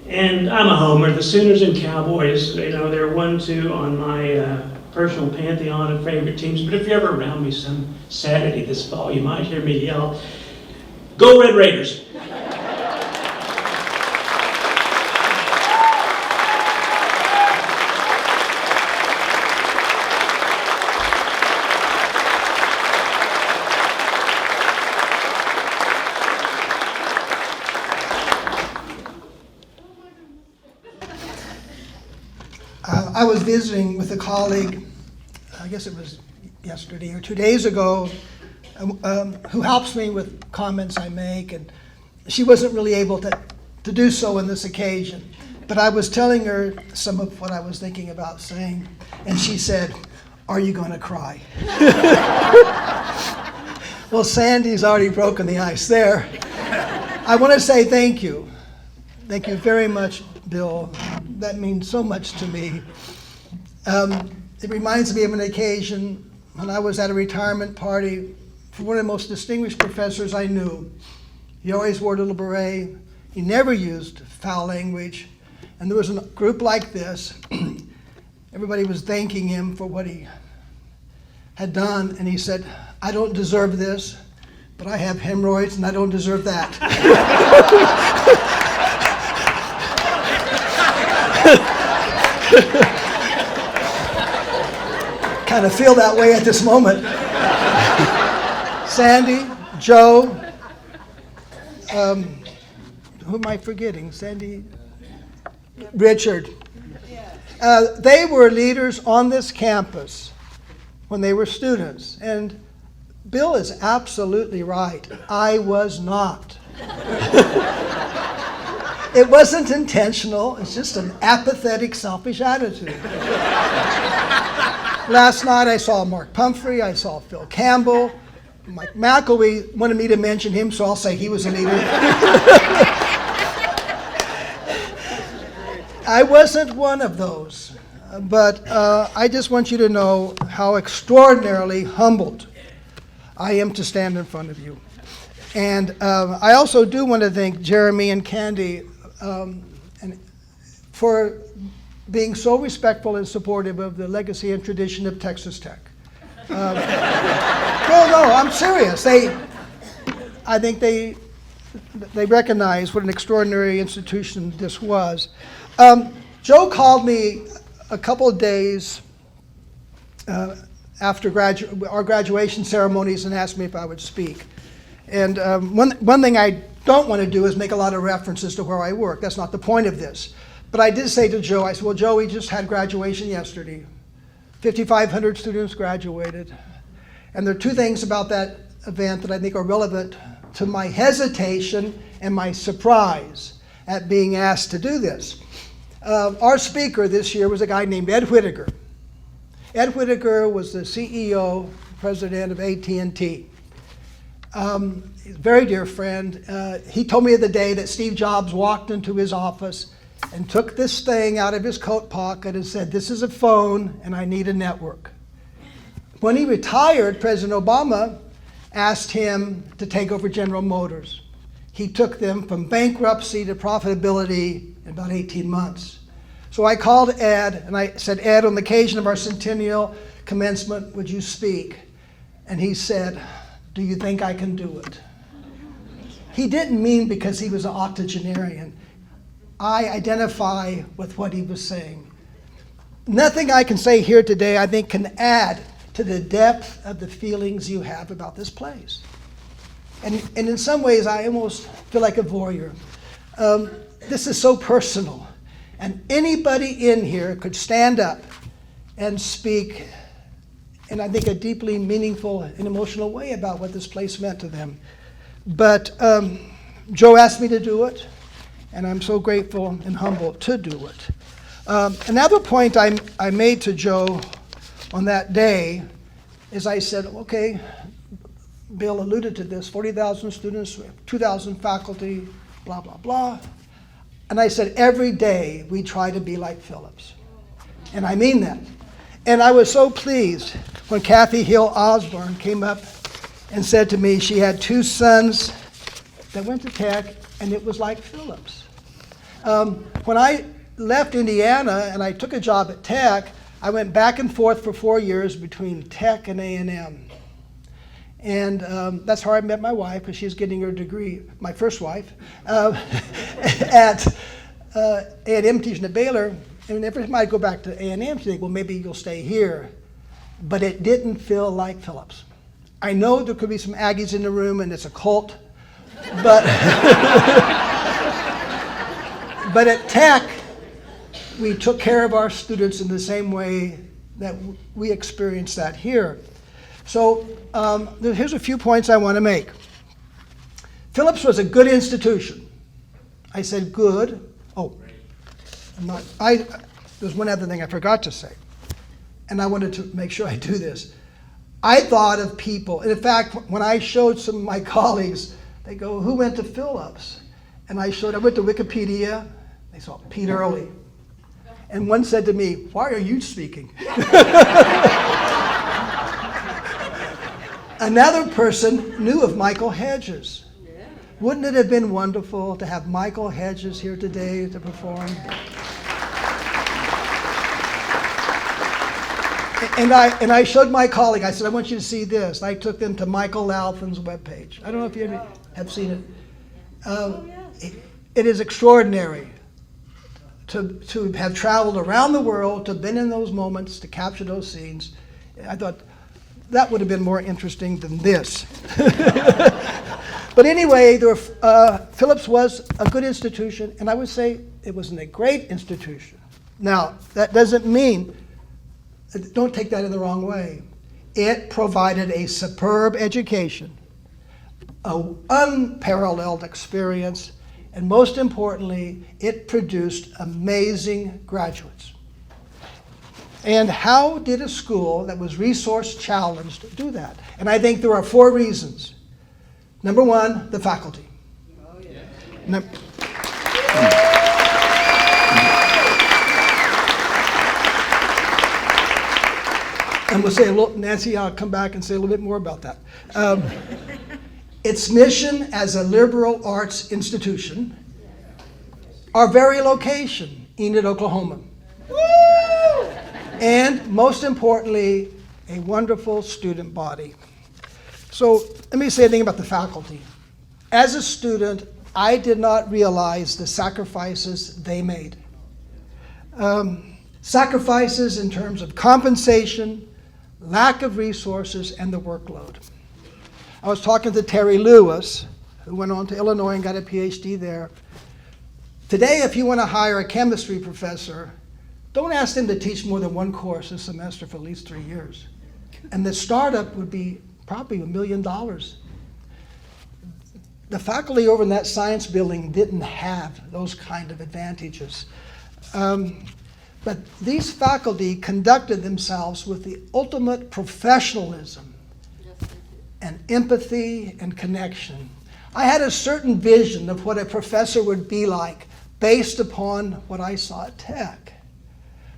And I'm a homer. The Sooners and Cowboys, they're 1-2 on my personal pantheon of favorite teams. But if you're ever around me some Saturday this fall, you might hear me yell, "Go Red Raiders!" I was visiting with a colleague, I guess it was yesterday or 2 days ago, who helps me with comments I make, and she wasn't really able to do so on this occasion. But I was telling her some of what I was thinking about saying, and she said, "Are you going to cry?" Well, Sandy's already broken the ice there. I want to say thank you. Thank you very much, Bill. That means so much to me. It reminds me of an occasion when I was at a retirement party for one of the most distinguished professors I knew. He always wore a little beret. He never used foul language. And there was a group like this. Everybody was thanking him for what he had done. And he said, "I don't deserve this, but I have hemorrhoids and I don't deserve that." Kind of feel that way at this moment. Sandy, Joe, who am I forgetting? Sandy, Richard. They were leaders on this campus when they were students. And Bill is absolutely right. I was not. It wasn't intentional. It's just an apathetic, selfish attitude. Last night I saw Mark Pumphrey. I saw Phil Campbell. Mike McElwee wanted me to mention him, so I'll say he was a leader. I wasn't one of those, but I just want you to know how extraordinarily humbled I am to stand in front of you. And I also do want to thank Jeremy and Candy for being so respectful and supportive of the legacy and tradition of Texas Tech. No, I'm serious. I think they recognize what an extraordinary institution this was. Joe called me a couple of days after our graduation ceremonies and asked me if I would speak. And one thing I don't want to do is make a lot of references to where I work. That's not the point of this. But I did say to Joe, I said, well, Joe, we just had graduation yesterday. 5,500 students graduated. And there are two things about that event that I think are relevant to my hesitation and my surprise at being asked to do this. Our speaker this year was a guy named Ed Whittaker. Ed Whittaker was the CEO, president of AT&T. He's a very dear friend. He told me the day that Steve Jobs walked into his office and took this thing out of his coat pocket and said, this is a phone and I need a network. When he retired, President Obama asked him to take over General Motors. He took them from bankruptcy to profitability in about 18 months. So I called Ed and I said, Ed, on the occasion of our centennial commencement, would you speak? And he said, do you think I can do it? He didn't mean because he was an octogenarian. I identify with what he was saying. Nothing I can say here today, I think, can add to the depth of the feelings you have about this place. And in some ways, I almost feel like a voyeur. This is so personal. And anybody in here could stand up and speak in, I think, a deeply meaningful and emotional way about what this place meant to them. But Joe asked me to do it, and I'm so grateful and humbled to do it. Another point I made to Joe on that day is I said, okay, Bill alluded to this, 40,000 students, 2,000 faculty, blah, blah, blah. And I said, every day we try to be like Phillips. And I mean that. And I was so pleased when Kathy Hill Osborne came up and said to me she had two sons that went to Tech, and it was like Phillips. When I left Indiana and I took a job at Tech, I went back and forth for 4 years between Tech and A&M. And that's how I met my wife, because she's getting her degree, my first wife, at A&M teaching at Baylor. And every time I go back to A&M, she think, well, maybe you'll stay here. But it didn't feel like Phillips. I know there could be some Aggies in the room, and it's a cult, but but at Tech, we took care of our students in the same way that we experienced that here. So here's a few points I want to make. Phillips was a good institution. I said good. Oh, there's one other thing I forgot to say, and I wanted to make sure I do this. I thought of people, and in fact, when I showed some of my colleagues, they go, who went to Phillips? And I went to Wikipedia, they saw Pete Early. And one said to me, why are you speaking? Another person knew of Michael Hedges. Wouldn't it have been wonderful to have Michael Hedges here today to perform? And I showed my colleague, I said, I want you to see this. I took them to Michael Lalphin's webpage. I don't know if you have seen it. It is extraordinary to have traveled around the world, to have been in those moments, to capture those scenes. I thought that would have been more interesting than this. But anyway, Phillips was a good institution, and I would say it wasn't a great institution, Now, that doesn't mean, don't take that in the wrong way. It provided a superb education, an unparalleled experience, and most importantly, it produced amazing graduates. And how did a school that was resource challenged do that? And I think there are 4 reasons. Number 1, the faculty. And we'll say a little, Nancy, I'll come back and say a little bit more about that. Its mission as a liberal arts institution, our very location, Enid, Oklahoma. And most importantly, a wonderful student body. So let me say a thing about the faculty. As a student, I did not realize the sacrifices they made. Sacrifices in terms of compensation, lack of resources, and the workload. I was talking to Terry Lewis, who went on to Illinois and got a PhD there. Today, if you want to hire a chemistry professor, don't ask them to teach more than 1 course a semester for at least 3 years. And the startup would be probably $1 million. The faculty over in that science building didn't have those kind of advantages. But these faculty conducted themselves with the ultimate professionalism and empathy and connection. I had a certain vision of what a professor would be like based upon what I saw at Tech.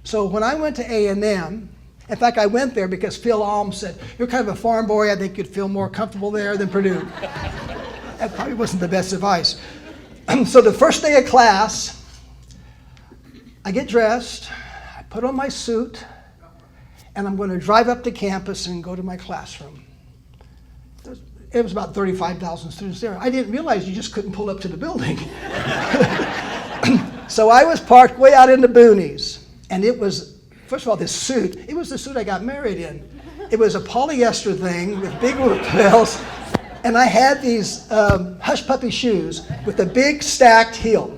So when I went to A&M, in fact, I went there because Phil Alm said, "You're kind of a farm boy, I think you'd feel more comfortable there than Purdue." That probably wasn't the best advice. So the first day of class, I get dressed, I put on my suit, and I'm going to drive up to campus and go to my classroom. It was about 35,000 students there. I didn't realize you just couldn't pull up to the building. So I was parked way out in the boonies, and it was, first of all, this suit, it was the suit I got married in. It was a polyester thing with big lapels, and I had these hush puppy shoes with a big stacked heel.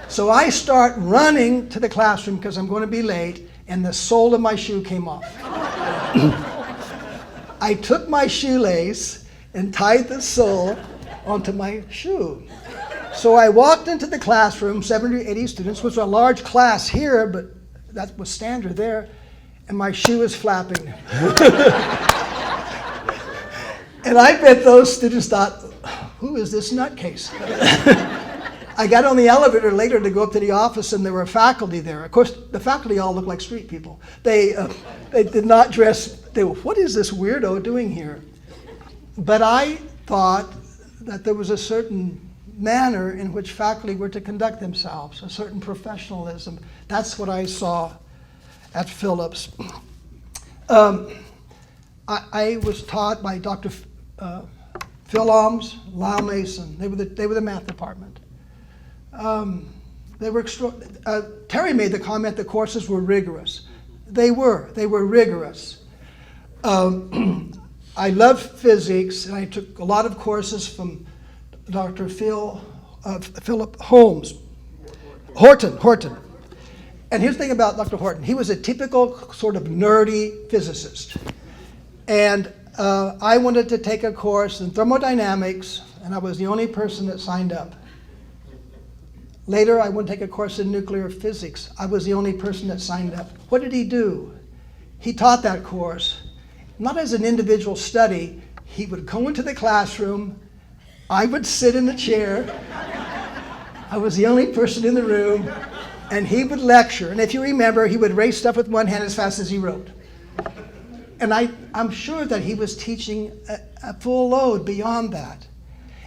So I start running to the classroom because I'm going to be late, and the sole of my shoe came off. I took my shoelace and tied the sole onto my shoe. So I walked into the classroom, 70 or 80 students, which was a large class here, but that was standard there, and my shoe was flapping. And I bet those students thought, "Who is this nutcase?" I got on the elevator later to go up to the office, and there were faculty there. Of course, the faculty all looked like street people. They did not dress. They were, "What is this weirdo doing here?" But I thought that there was a certain manner in which faculty were to conduct themselves, a certain professionalism. That's what I saw at Phillips. I was taught by Dr. Phil Alms, Lyle Mason. They were the math department. Terry made the comment that courses were rigorous. They were rigorous. I love physics, and I took a lot of courses from Dr. Philip Holmes. Horton. And here's the thing about Dr. Horton. He was a typical sort of nerdy physicist. And I wanted to take a course in thermodynamics, and I was the only person that signed up. Later, I wanted to take a course in nuclear physics. I was the only person that signed up. What did he do? He taught that course, not as an individual study. He would go into the classroom. I would sit in the chair. I was the only person in the room, and he would lecture. And if you remember, he would raise stuff with one hand as fast as he wrote. And I'm sure that he was teaching a full load beyond that.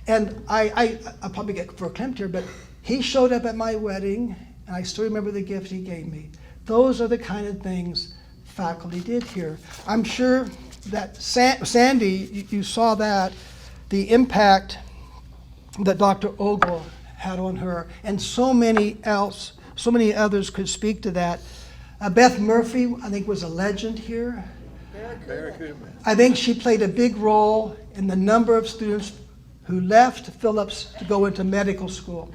And I'll probably get verklempt here, but he showed up at my wedding, and I still remember the gift he gave me. Those are the kind of things faculty did here. I'm sure that Sandy, you saw that, the impact that Dr. Ogle had on her, and so many others could speak to that. Beth Murphy, I think, was a legend here. I think she played a big role in the number of students who left Phillips to go into medical school.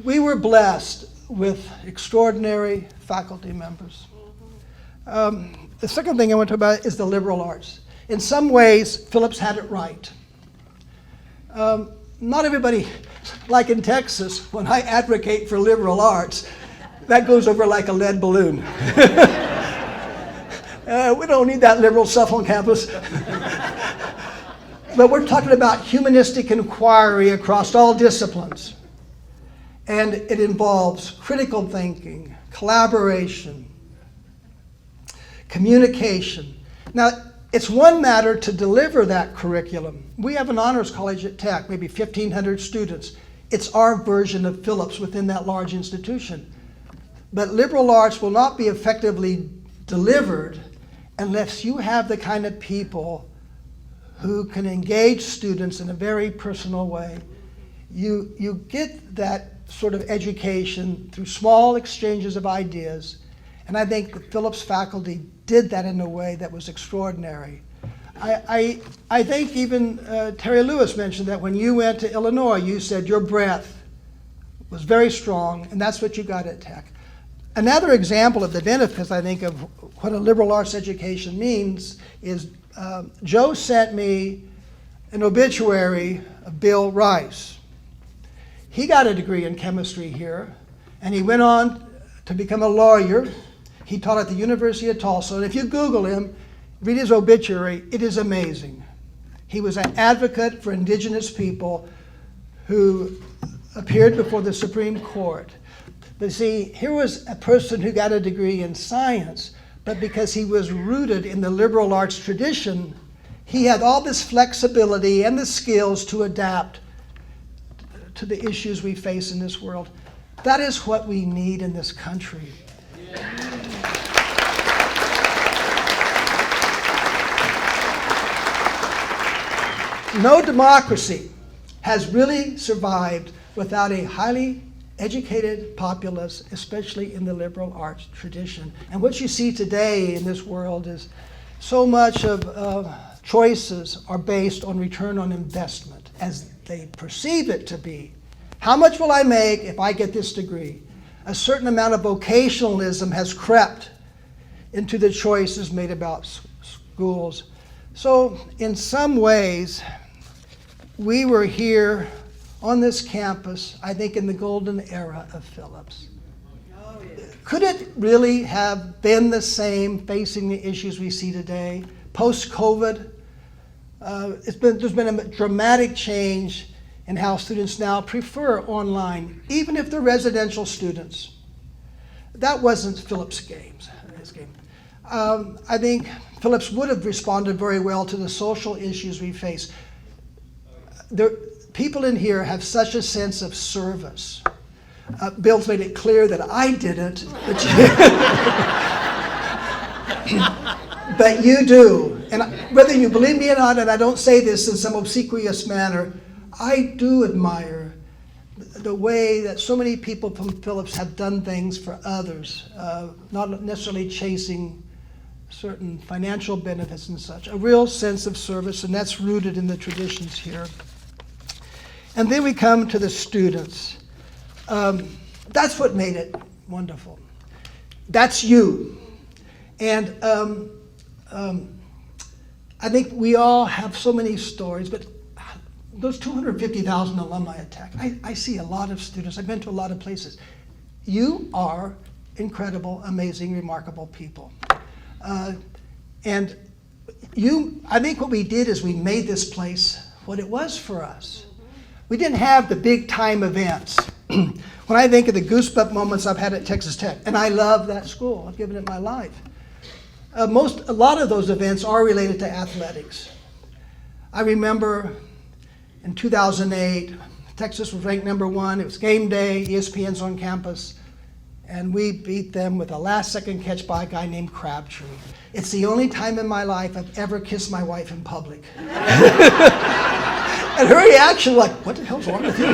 we were blessed with extraordinary faculty members. The second thing I want to talk about is the liberal arts. In some ways, Phillips had it right. Not everybody, like in Texas, when I advocate for liberal arts, that goes over like a lead balloon. We don't need that liberal stuff on campus. But we're talking about humanistic inquiry across all disciplines. And it involves critical thinking, collaboration, communication. Now, it's one matter to deliver that curriculum. We have an honors college at Tech, maybe 1,500 students. It's our version of Phillips within that large institution. But liberal arts will not be effectively delivered unless you have the kind of people who can engage students in a very personal way. You get that sort of education through small exchanges of ideas, and I think the Phillips faculty did that in a way that was extraordinary. I think even Terry Lewis mentioned that when you went to Illinois, you said your breath was very strong, and that's what you got at Tech. Another example of the benefits, I think, of what a liberal arts education means is Joe sent me an obituary of Bill Rice. He got a degree in chemistry here, and he went on to become a lawyer. He taught at the University of Tulsa, and if you Google him, read his obituary, it is amazing. He was an advocate for indigenous people who appeared before the Supreme Court. But see, here was a person who got a degree in science, but because he was rooted in the liberal arts tradition, he had all this flexibility and the skills to adapt to the issues we face in this world. That is what we need in this country. No democracy has really survived without a highly educated populace, especially in the liberal arts tradition. And what you see today in this world is so much of choices are based on return on investment, as they perceive it to be. How much will I make if I get this degree? A certain amount of vocationalism has crept into the choices made about schools. So in some ways, we were here on this campus, I think, in the golden era of Phillips. Could it really have been the same facing the issues we see today? Post-COVID, there's been a dramatic change in how students now prefer online, even if they're residential students. That wasn't Phillips' game. I think Phillips would have responded very well to the social issues we face. People in here have such a sense of service. Bill's made it clear that I didn't, but you do. And whether you believe me or not, and I don't say this in some obsequious manner, I do admire the way that so many people from Phillips have done things for others, not necessarily chasing certain financial benefits and such. A real sense of service, and that's rooted in the traditions here. And then we come to the students. That's what made it wonderful. That's you. And I think we all have so many stories, but those 250,000 alumni at Tech, I see a lot of students. I've been to a lot of places. You are incredible, amazing, remarkable people. And I think what we did is we made this place what it was for us. We didn't have the big time events. When I think of the goosebump moments I've had at Texas Tech, and I love that school, I've given it my life. A lot of those events are related to athletics. I remember in 2008, Texas was ranked #1. It was game day, ESPN's on campus, and we beat them with a last-second catch by a guy named Crabtree. It's the only time in my life I've ever kissed my wife in public. And her reaction, like, what the hell's wrong with you?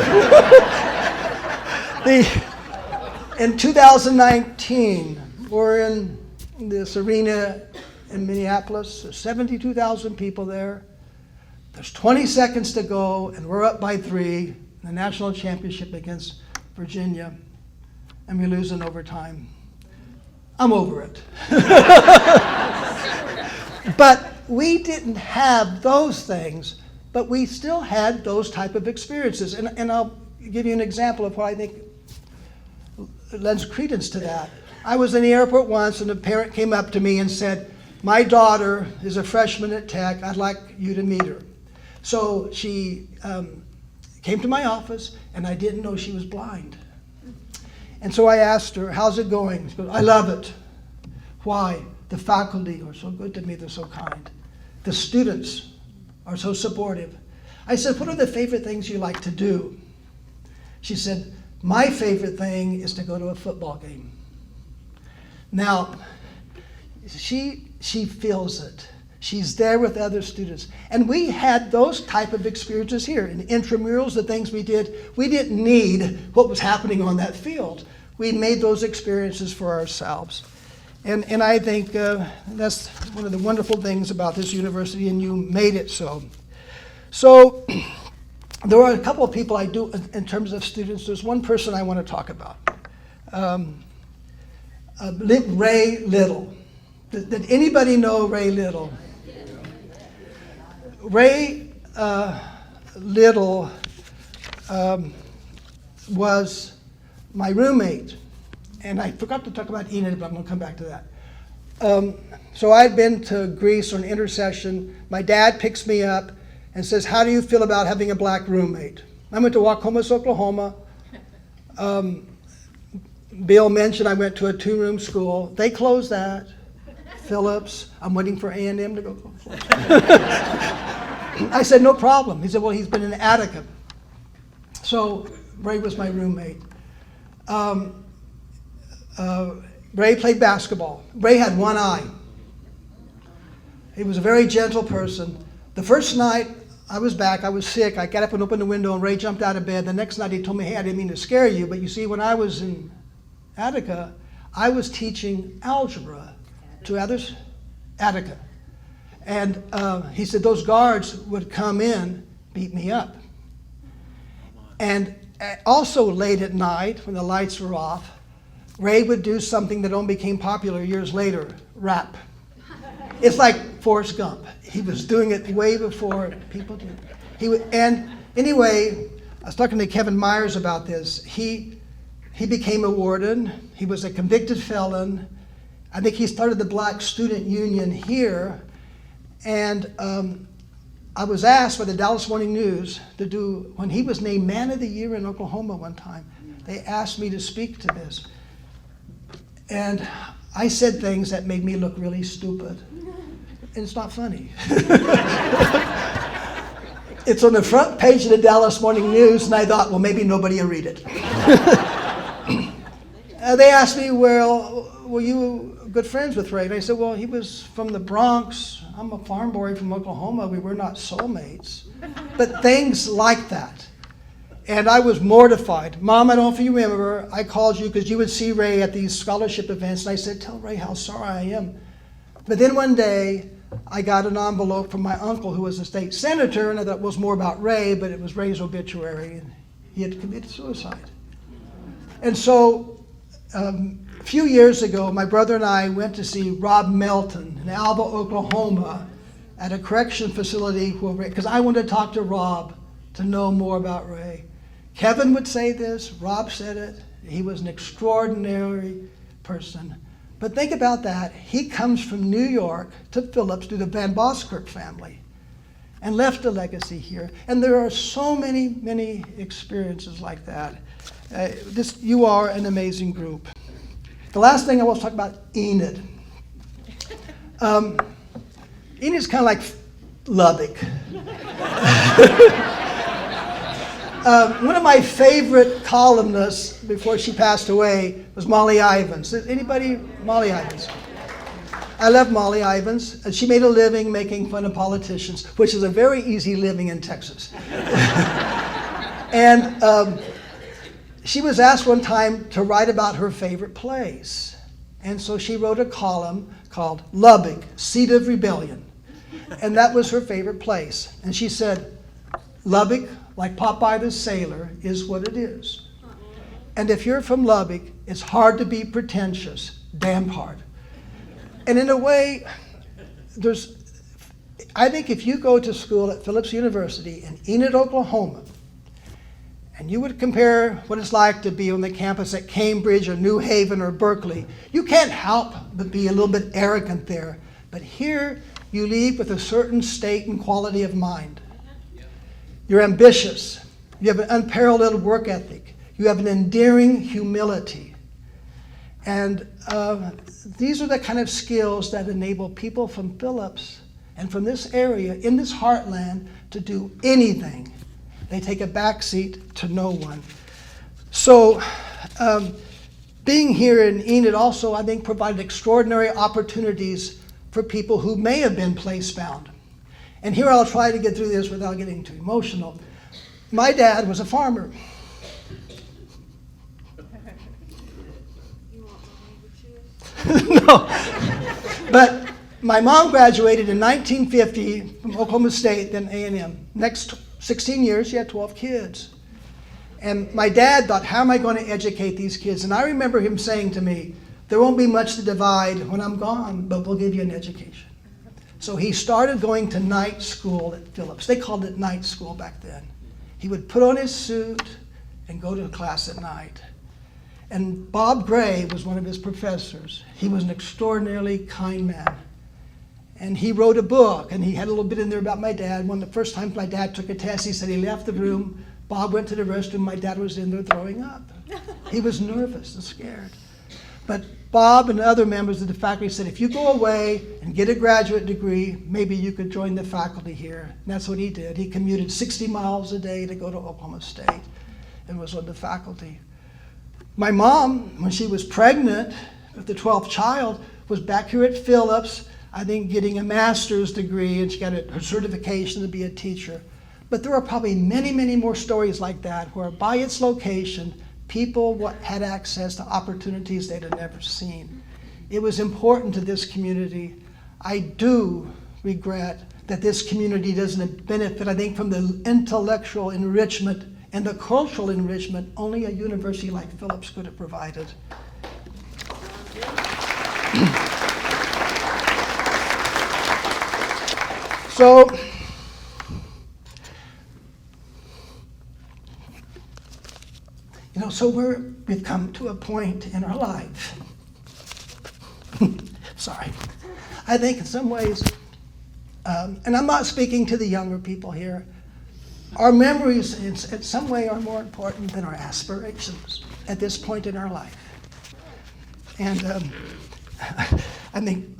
In 2019, we're in this arena in Minneapolis. There's 72,000 people there. There's 20 seconds to go, and we're up by 3 in the national championship against Virginia, and we lose in overtime. I'm over it. But we didn't have those things, but we still had those type of experiences. And I'll give you an example of what I think lends credence to that. I was in the airport once, and a parent came up to me and said, "My daughter is a freshman at Tech. I'd like you to meet her." So she came to my office, and I didn't know she was blind. And so I asked her, "How's it going?" She goes, "I love it." Why? The faculty are so good to me. They're so kind. The students are so supportive. I said, "What are the favorite things you like to do?" She said, "My favorite thing is to go to a football game." Now, she feels it. She's there with other students. And we had those type of experiences here. In intramurals, the things we did, we didn't need what was happening on that field. We made those experiences for ourselves. And I think that's one of the wonderful things about this university, and you made it so. So there are a couple of people I do, in terms of students, there's one person I want to talk about. Ray Little. Did anybody know Ray Little? Ray Little was my roommate. And I forgot to talk about Enid, but I'm going to come back to that. So I'd been to Greece on intercession. My dad picks me up and says, "How do you feel about having a black roommate?" I went to Wacomas, Oklahoma. Bill mentioned I went to a 2-room school. They closed that. Phillips. I'm waiting for A&M to go close. I said, "No problem." He said, "Well, he's been in Attica." So Ray was my roommate. Ray played basketball. Ray had one eye. He was a very gentle person. The first night I was back, I was sick. I got up and opened the window, and Ray jumped out of bed. The next night he told me, "Hey, I didn't mean to scare you, but you see, when I was in Attica, I was teaching algebra to others." Attica. And he said those guards would come in, beat me up. And also late at night, when the lights were off, Ray would do something that only became popular years later, rap. It's like Forrest Gump. He was doing it way before people did. And anyway, I was talking to Kevin Myers about this. He became a warden. He was a convicted felon. I think he started the Black Student Union here. And I was asked by the Dallas Morning News to do, when he was named Man of the Year in Oklahoma one time, they asked me to speak to this. And I said things that made me look really stupid. And it's not funny. It's on the front page of the Dallas Morning News, and I thought, well, maybe nobody will read it. They asked me, "Well, were you good friends with Ray?" And I said, "Well, he was from the Bronx. I'm a farm boy from Oklahoma. We were not soulmates." But things like that. And I was mortified. "Mom, I don't know if you remember, I called you because you would see Ray at these scholarship events." And I said, "Tell Ray how sorry I am." But then one day, I got an envelope from my uncle who was a state senator, and I thought it was more about Ray, but it was Ray's obituary, and he had committed suicide. And so a few years ago, my brother and I went to see Rob Melton in Alva, Oklahoma, at a correction facility because I wanted to talk to Rob to know more about Ray. Kevin would say this, Rob said it, he was an extraordinary person. But think about that, he comes from New York to Phillips through the Van Boskirk family and left a legacy here. And there are so many, many experiences like that. You are an amazing group. The last thing I want to talk about, Enid. Enid's kind of like Lubbock. One of my favorite columnists before she passed away was Molly Ivins. Anybody? Molly Ivins. I love Molly Ivins. And she made a living making fun of politicians, which is a very easy living in Texas. And she was asked one time to write about her favorite place. And so she wrote a column called Lubbock, Seat of Rebellion. And that was her favorite place. And she said, Lubbock, like Popeye the Sailor, is what it is. And if you're from Lubbock, it's hard to be pretentious, damn hard. And in a way, I think if you go to school at Phillips University in Enid, Oklahoma, and you would compare what it's like to be on the campus at Cambridge or New Haven or Berkeley, you can't help but be a little bit arrogant there. But here, you leave with a certain state and quality of mind. You're ambitious. You have an unparalleled work ethic. You have an endearing humility. And these are the kind of skills that enable people from Phillips and from this area, in this heartland, to do anything. They take a backseat to no one. So being here in Enid also, I think, provided extraordinary opportunities for people who may have been place-bound. And here I'll try to get through this without getting too emotional. My dad was a farmer. No. But my mom graduated in 1950 from Oklahoma State, then A&M. Next 16 years, she had 12 kids. And my dad thought, how am I going to educate these kids? And I remember him saying to me, there won't be much to divide when I'm gone, but we'll give you an education. So he started going to night school at Phillips. They called it night school back then. He would put on his suit and go to class at night. And Bob Gray was one of his professors. He was an extraordinarily kind man. And he wrote a book, and he had a little bit in there about my dad. One of the first times my dad took a test, he said he left the room. Bob went to the restroom. My dad was in there throwing up. He was nervous and scared. But Bob and other members of the faculty said, if you go away and get a graduate degree, maybe you could join the faculty here. And that's what he did. He commuted 60 miles a day to go to Oklahoma State and was on the faculty. My mom, when she was pregnant with the 12th child, was back here at Phillips, I think getting a master's degree, and she got her certification to be a teacher. But there are probably many, many more stories like that where by its location, people had access to opportunities they'd have never seen. It was important to this community. I do regret that this community doesn't benefit, I think, from the intellectual enrichment and the cultural enrichment only a university like Phillips could have provided. So, we've come to a point in our life. Sorry. I think in some ways, and I'm not speaking to the younger people here, our memories in some way are more important than our aspirations at this point in our life. And I think,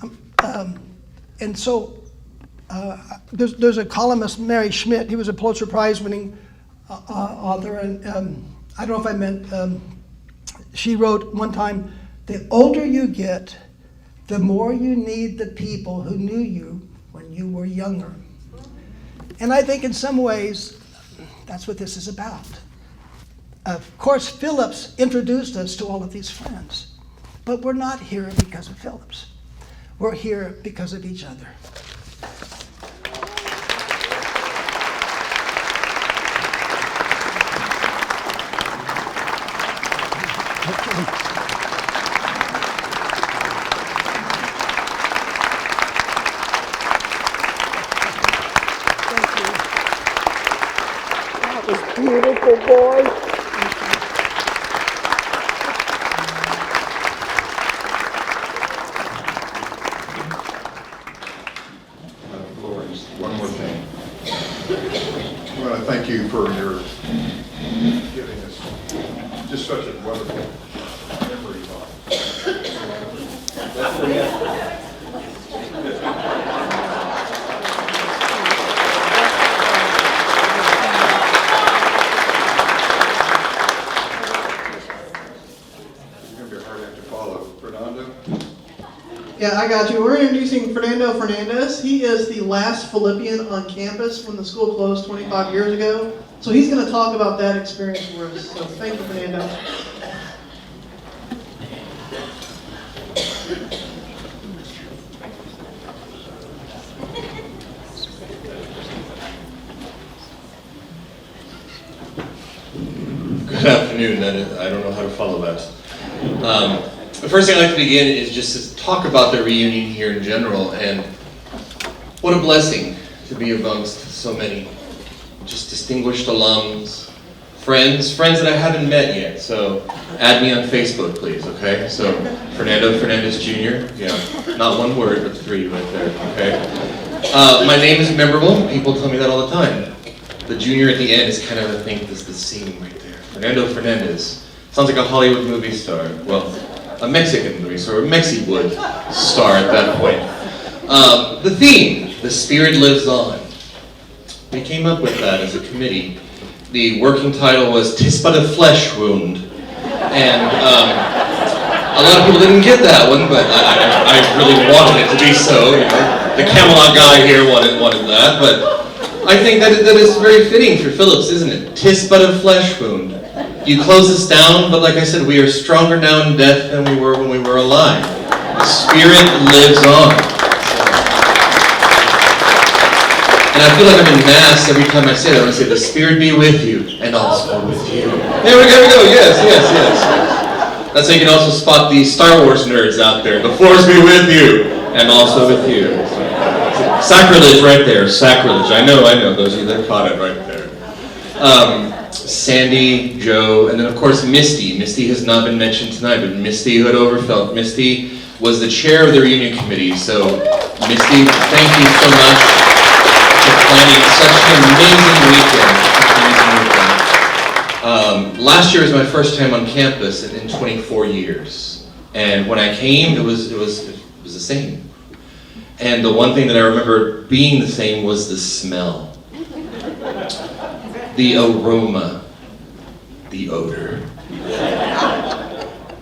and so there's a columnist, Mary Schmidt. He was a Pulitzer Prize winning author, and I don't know if I meant, she wrote one time, the older you get, the more you need the people who knew you when you were younger. And I think in some ways, that's what this is about. Of course, Phillips introduced us to all of these friends, but we're not here because of Phillips. We're here because of each other. Beautiful boy. Lawrence, one more thing. I want to thank you for your giving us just such a wonderful memory Yeah, I got you. We're introducing Fernando Fernandez. He is the last Philippian on campus when the school closed 25 years ago. So he's going to talk about that experience for us. So thank you, Fernando. Good afternoon. I don't know how to follow that. The first thing I'd like to begin is just to talk about the reunion here in general, and what a blessing to be amongst so many just distinguished alums, friends that I haven't met yet. So add me on Facebook, please, okay? So Fernando Fernandez Jr., yeah, not one word, but 3 right there, okay? My name is memorable. People tell me that all the time. The junior at the end is kind of, I think, the scene right there. Fernando Fernandez. Sounds like a Hollywood movie star. Well, a Mexican movie star, a Mexiwood star at that point. The theme, the spirit lives on. We came up with that as a committee. The working title was "'Tis but a flesh wound," and a lot of people didn't get that one, but I really wanted it to be so. You know, the Camelot guy here wanted that, but I think that is very fitting for Phillips, isn't it? "'Tis but a flesh wound." You close us down, but like I said, we are stronger now in death than we were when we were alive. The spirit lives on. And I feel like I'm in mass every time I say that. I want to say, "The spirit be with you, and also with you." There we go, yes. That's how you can also spot the Star Wars nerds out there. "The force be with you, and also with you." Sacrilege right there, sacrilege. I know, those of you that caught it right there. Sandy, Joe, and then of course Misty. Misty has not been mentioned tonight, but Misty Hood-Overfelt. Misty was the chair of the reunion committee, so Misty, thank you so much for planning such an amazing weekend. Last year was my first time on campus in 24 years, and when I came, it was the same. And the one thing that I remember being the same was the smell. The aroma, the odor.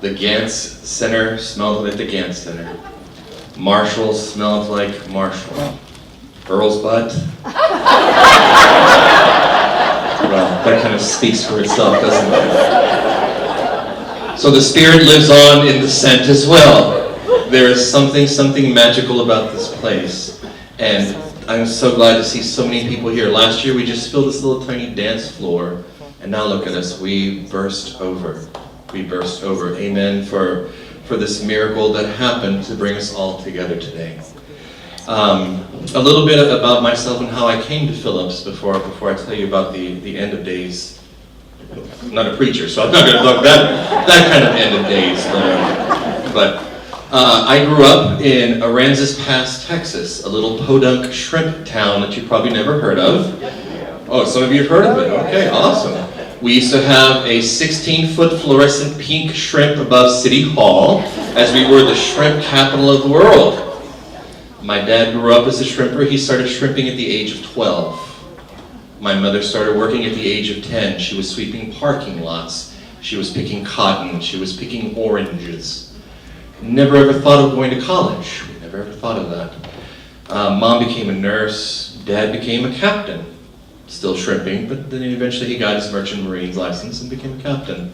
The Gantz Center smelled like the Gantz Center. Marshall smelled like Marshall. Earl's butt. Well, that kind of speaks for itself, doesn't it? So the spirit lives on in the scent as well. There is something magical about this place. And I'm so glad to see so many people here. Last year we just filled this little tiny dance floor, and now look at us, we burst over. We burst over. Amen for this miracle that happened to bring us all together today. A little bit about myself and how I came to Phillips before I tell you about the end of days. I'm not a preacher, so I'm not going to talk that kind of end of days. But I grew up in Aransas Pass, Texas, a little podunk shrimp town that you probably never heard of. Oh, some of you have heard of it. Okay, awesome. We used to have a 16-foot fluorescent pink shrimp above City Hall, as we were the shrimp capital of the world. My dad grew up as a shrimper. He started shrimping at the age of 12. My mother started working at the age of 10. She was sweeping parking lots. She was picking cotton. She was picking oranges. Never ever thought of going to college. We never ever thought of that. Mom became a nurse. Dad became a captain. Still shrimping, but then eventually he got his Merchant Marines license and became a captain.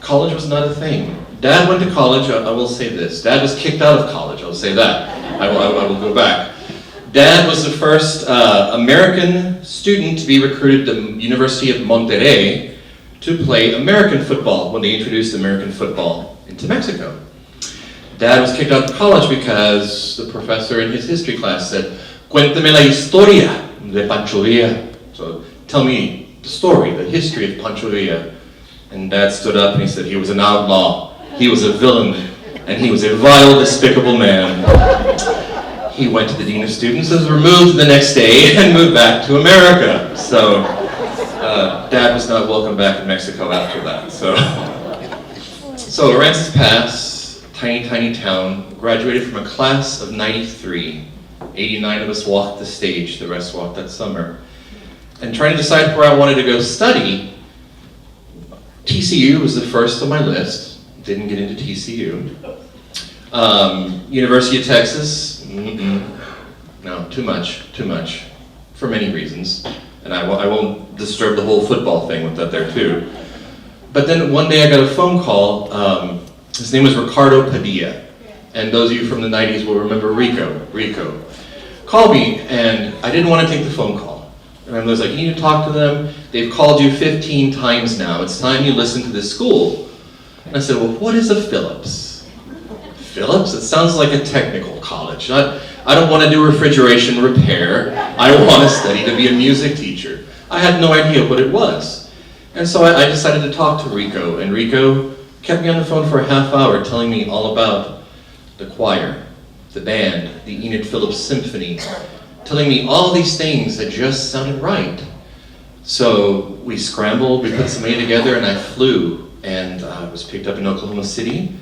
College was not a thing. Dad went to college. I will say this. Dad was kicked out of college. I'll say that. I will go back. Dad was the first American student to be recruited to the University of Monterrey to play American football when they introduced American football into Mexico. Dad was kicked out of college because the professor in his history class said, "Cuéntame la historia de Pancho Villa." So tell me the story, the history of Pancho Villa. And Dad stood up and he said he was an outlaw, he was a villain, and he was a vile, despicable man. He went to the Dean of Students, was removed the next day, and moved back to America. So Dad was not welcome back in Mexico after that. So Aransas Pass, tiny town, graduated from a class of 93. 89 of us walked the stage, the rest walked that summer. And trying to decide where I wanted to go study, TCU was the first on my list. Didn't get into TCU. University of Texas, no, too much, for many reasons. And I won't disturb the whole football thing with that there too. But then one day I got a phone call. His name was Ricardo Padilla. And those of you from the 90s will remember Rico. Called me, and I didn't want to take the phone call. And I was like, you need to talk to them. They've called you 15 times now. It's time you listen to this school. And I said, well, what is a Phillips? Phillips? It sounds like a technical college. I don't want to do refrigeration repair. I want to study to be a music teacher. I had no idea what it was. And so I decided to talk to Rico. And Rico kept me on the phone for a half hour telling me all about the choir, the band, the Enid Phillips Symphony, telling me all these things that just sounded right. So we scrambled, we put some money together, and I flew. And I was picked up in Oklahoma City.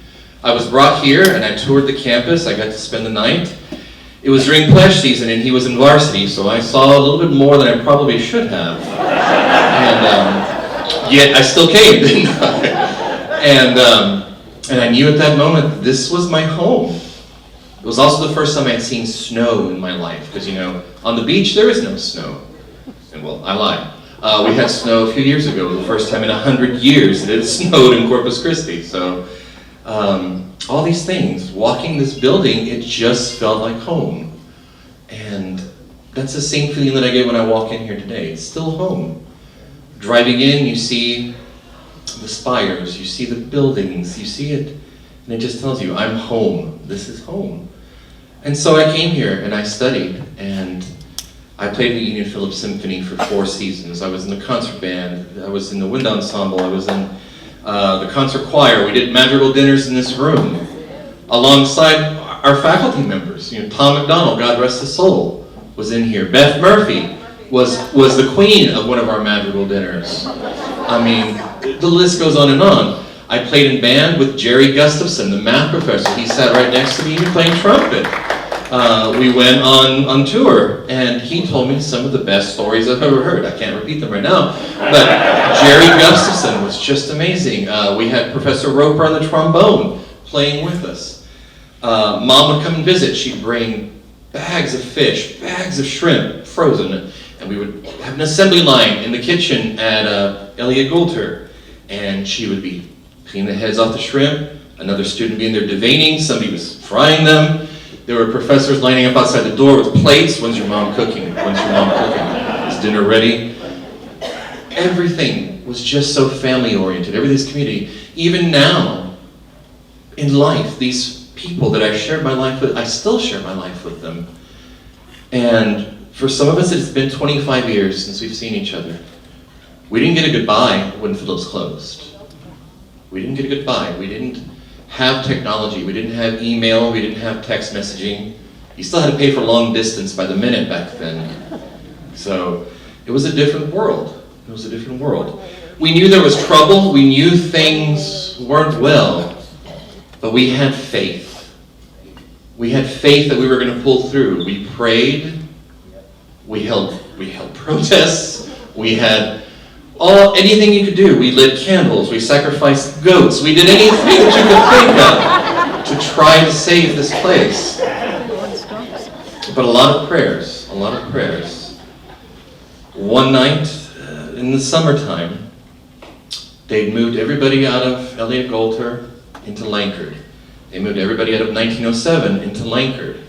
I was brought here, and I toured the campus. I got to spend the night. It was during pledge season, and he was in varsity, so I saw a little bit more than I probably should have. And yet I still came, didn't I? And I knew at that moment this was my home. It was also the first time I had seen snow in my life, because, you know, on the beach there is no snow. And well, I lied. We had snow a few years ago, the first time in 100 years that it snowed in Corpus Christi. So all these things, walking this building, it just felt like home. And that's the same feeling that I get when I walk in here today. It's still home. Driving in, you see the spires, you see the buildings, you see it, and it just tells you, I'm home. This is home. And so I came here and I studied, and I played the Enid Phillips Symphony for 4 seasons. I was in the concert band, I was in the wind ensemble, I was in the concert choir. We did madrigal dinners in this room alongside our faculty members. You know, Tom McDonald, God rest his soul, was in here. Beth Murphy was the queen of one of our madrigal dinners. I mean, the list goes on and on. I played in band with Jerry Gustafson, the math professor. He sat right next to me playing trumpet. We went on tour, and he told me some of the best stories I've ever heard. I can't repeat them right now, but Jerry Gustafson was just amazing. We had Professor Roper on the trombone playing with us. Mom would come and visit. She'd bring bags of fish, bags of shrimp, frozen, and we would have an assembly line in the kitchen at Elliott Goulter, and she would be cleaning the heads off the shrimp, another student being there deveining, somebody was frying them. There were professors lining up outside the door with plates. When's your mom cooking? When's your mom cooking? Is dinner ready? Everything was just so family-oriented, everything's community. Even now, in life, these people that I shared my life with, I still share my life with them. And for some of us, it's been 25 years since we've seen each other. We didn't get a goodbye when Phillips closed. We didn't get a goodbye. We didn't have technology. We didn't have email. We didn't have text messaging. You still had to pay for long distance by the minute back then. So it was a different world. It was a different world. We knew there was trouble. We knew things weren't well. But we had faith. We had faith that we were going to pull through. We prayed. We held protests. We had anything you could do. We lit candles, we sacrificed goats, we did anything that you could think of to try to save this place. But a lot of prayers, a lot of prayers. One night in the summertime, they'd moved everybody out of Elliott Goulter into Lankard. They moved everybody out of 1907 into Lankard.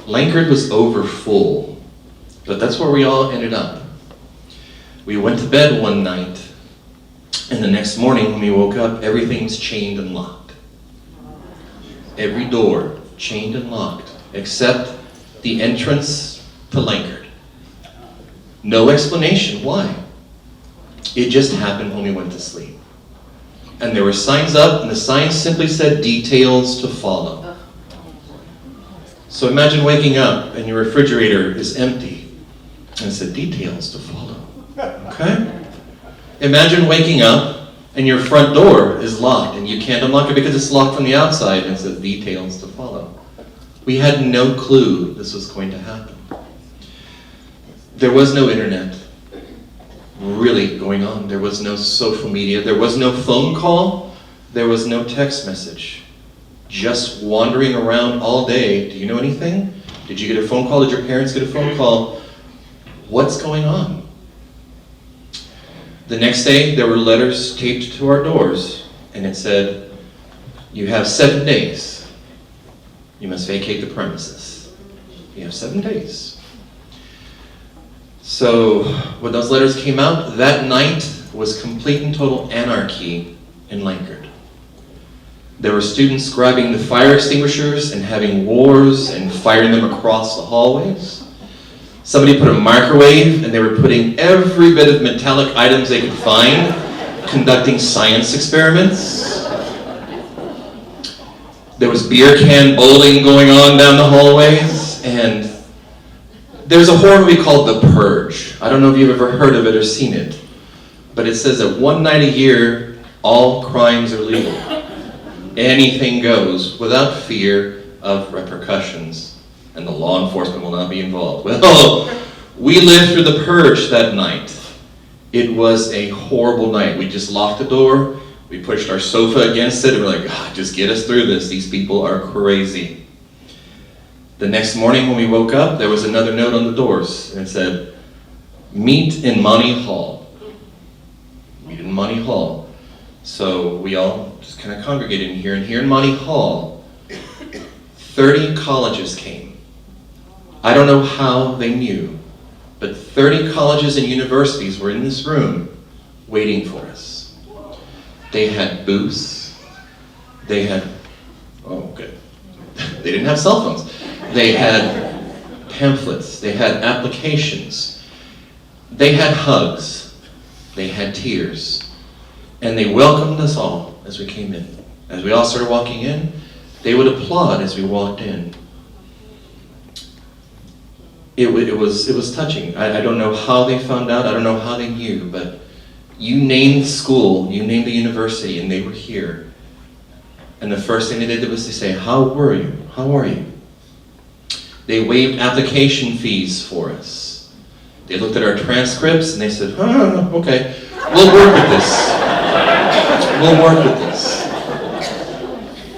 Lankard was over full, but that's where we all ended up. We went to bed one night, and the next morning when we woke up, everything was chained and locked. Every door chained and locked, except the entrance to Lankard. No explanation why. It just happened when we went to sleep. And there were signs up, and the signs simply said, details to follow. So imagine waking up, and your refrigerator is empty, and it said, details to follow. Okay? Imagine waking up and your front door is locked and you can't unlock it because it's locked from the outside and it says details to follow. We had no clue this was going to happen. There was no internet really going on. There was no social media. There was no phone call. There was no text message. Just wandering around all day. Do you know anything? Did you get a phone call? Did your parents get a phone call? What's going on? The next day, there were letters taped to our doors, and it said, you have 7 days. You must vacate the premises. You have 7 days. So when those letters came out, that night was complete and total anarchy in Lankard. There were students grabbing the fire extinguishers and having wars and firing them across the hallways. Somebody put a microwave and they were putting every bit of metallic items they could find, conducting science experiments. There was beer can bowling going on down the hallways, and there's a horror movie called The Purge. I don't know if you've ever heard of it or seen it, but it says that one night a year, all crimes are legal. Anything goes without fear of repercussions, and the law enforcement will not be involved. Well, we lived through the purge that night. It was a horrible night. We just locked the door, we pushed our sofa against it, and we're like, God, just get us through this. These people are crazy. The next morning when we woke up, there was another note on the doors, and it said, meet in Monty Hall. Meet in Monty Hall. So we all just kind of congregated in here, and here in Monty Hall, 30 colleges came. I don't know how they knew, but 30 colleges and universities were in this room waiting for us. They had booths, they had, oh good, they didn't have cell phones. They had pamphlets, they had applications, they had hugs, they had tears. And they welcomed us all as we came in. As we all started walking in, they would applaud as we walked in. It was touching. I don't know how they found out, I don't know how they knew, but you named the school, you named the university, and they were here. And the first thing they did was to say, how were you? How are you? They waived application fees for us. They looked at our transcripts and they said, oh, okay, we'll work with this. We'll work with this.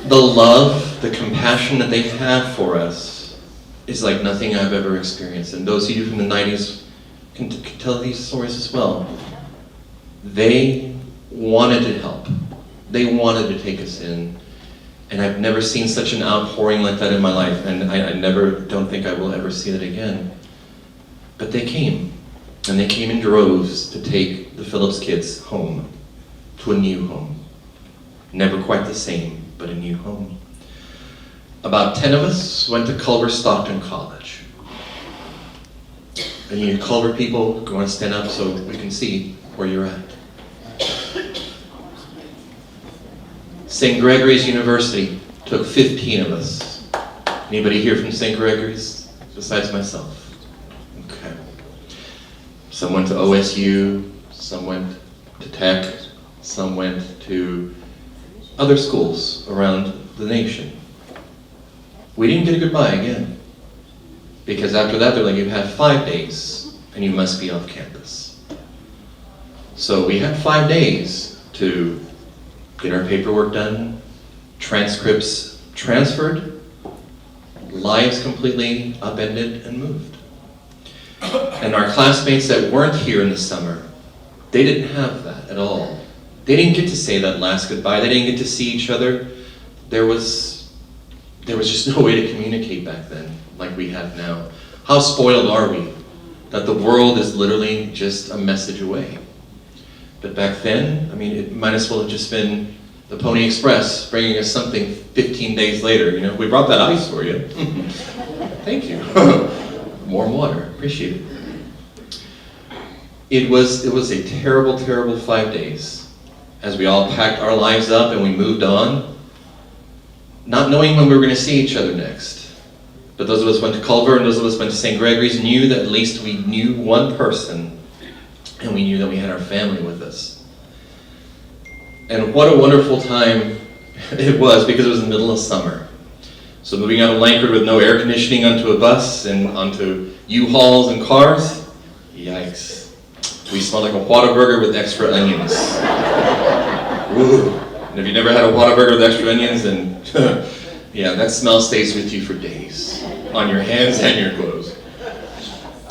The love, the compassion that they have for us is like nothing I've ever experienced. And those of you from the 90s can tell these stories as well. They wanted to help. They wanted to take us in. And I've never seen such an outpouring like that in my life. And I don't think I will ever see that again. But they came. And they came in droves to take the Phillips kids home. To a new home. Never quite the same, but a new home. About 10 of us went to Culver Stockton College. And you Culver people, go and stand up so we can see where you're at. St. Gregory's University took 15 of us. Anybody here from St. Gregory's besides myself? Okay. Some went to OSU, some went to Tech, some went to other schools around the nation. We didn't get a goodbye again. Because after that, they're like, you have 5 days and you must be off campus. So we had 5 days to get our paperwork done, transcripts transferred, lives completely upended and moved. And our classmates that weren't here in the summer, they didn't have that at all. They didn't get to say that last goodbye. They didn't get to see each other. There was just no way to communicate back then like we have now. How spoiled are we that the world is literally just a message away? But back then, I mean, it might as well have just been the Pony Express bringing us something 15 days later. You know, we brought that ice for you. Thank you. Warm water, appreciate it. It was a terrible, terrible 5 days as we all packed our lives up and we moved on, not knowing when we were going to see each other next. But those of us went to Culver and those of us went to St. Gregory's knew that at least we knew one person and we knew that we had our family with us. And what a wonderful time it was because it was in the middle of summer. So moving out of Lankard with no air conditioning onto a bus and onto U-Hauls and cars, yikes. We smelled like a Whataburger with extra onions. Ooh. And if you never had a Whataburger with extra onions, then yeah, that smell stays with you for days on your hands and your clothes.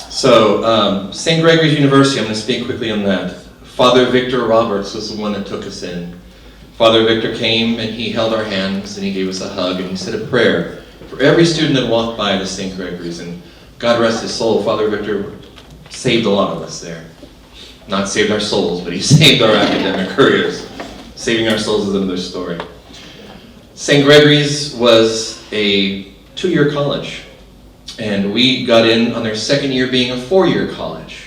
So, St. Gregory's University, I'm going to speak quickly on that. Father Victor Roberts was the one that took us in. Father Victor came and he held our hands and he gave us a hug and he said a prayer for every student that walked by the St. Gregory's. And God rest his soul, Father Victor saved a lot of us there. Not saved our souls, but he saved our academic careers. Saving our souls is another story. St. Gregory's was a 2-year college, and we got in on their second year being a 4-year college.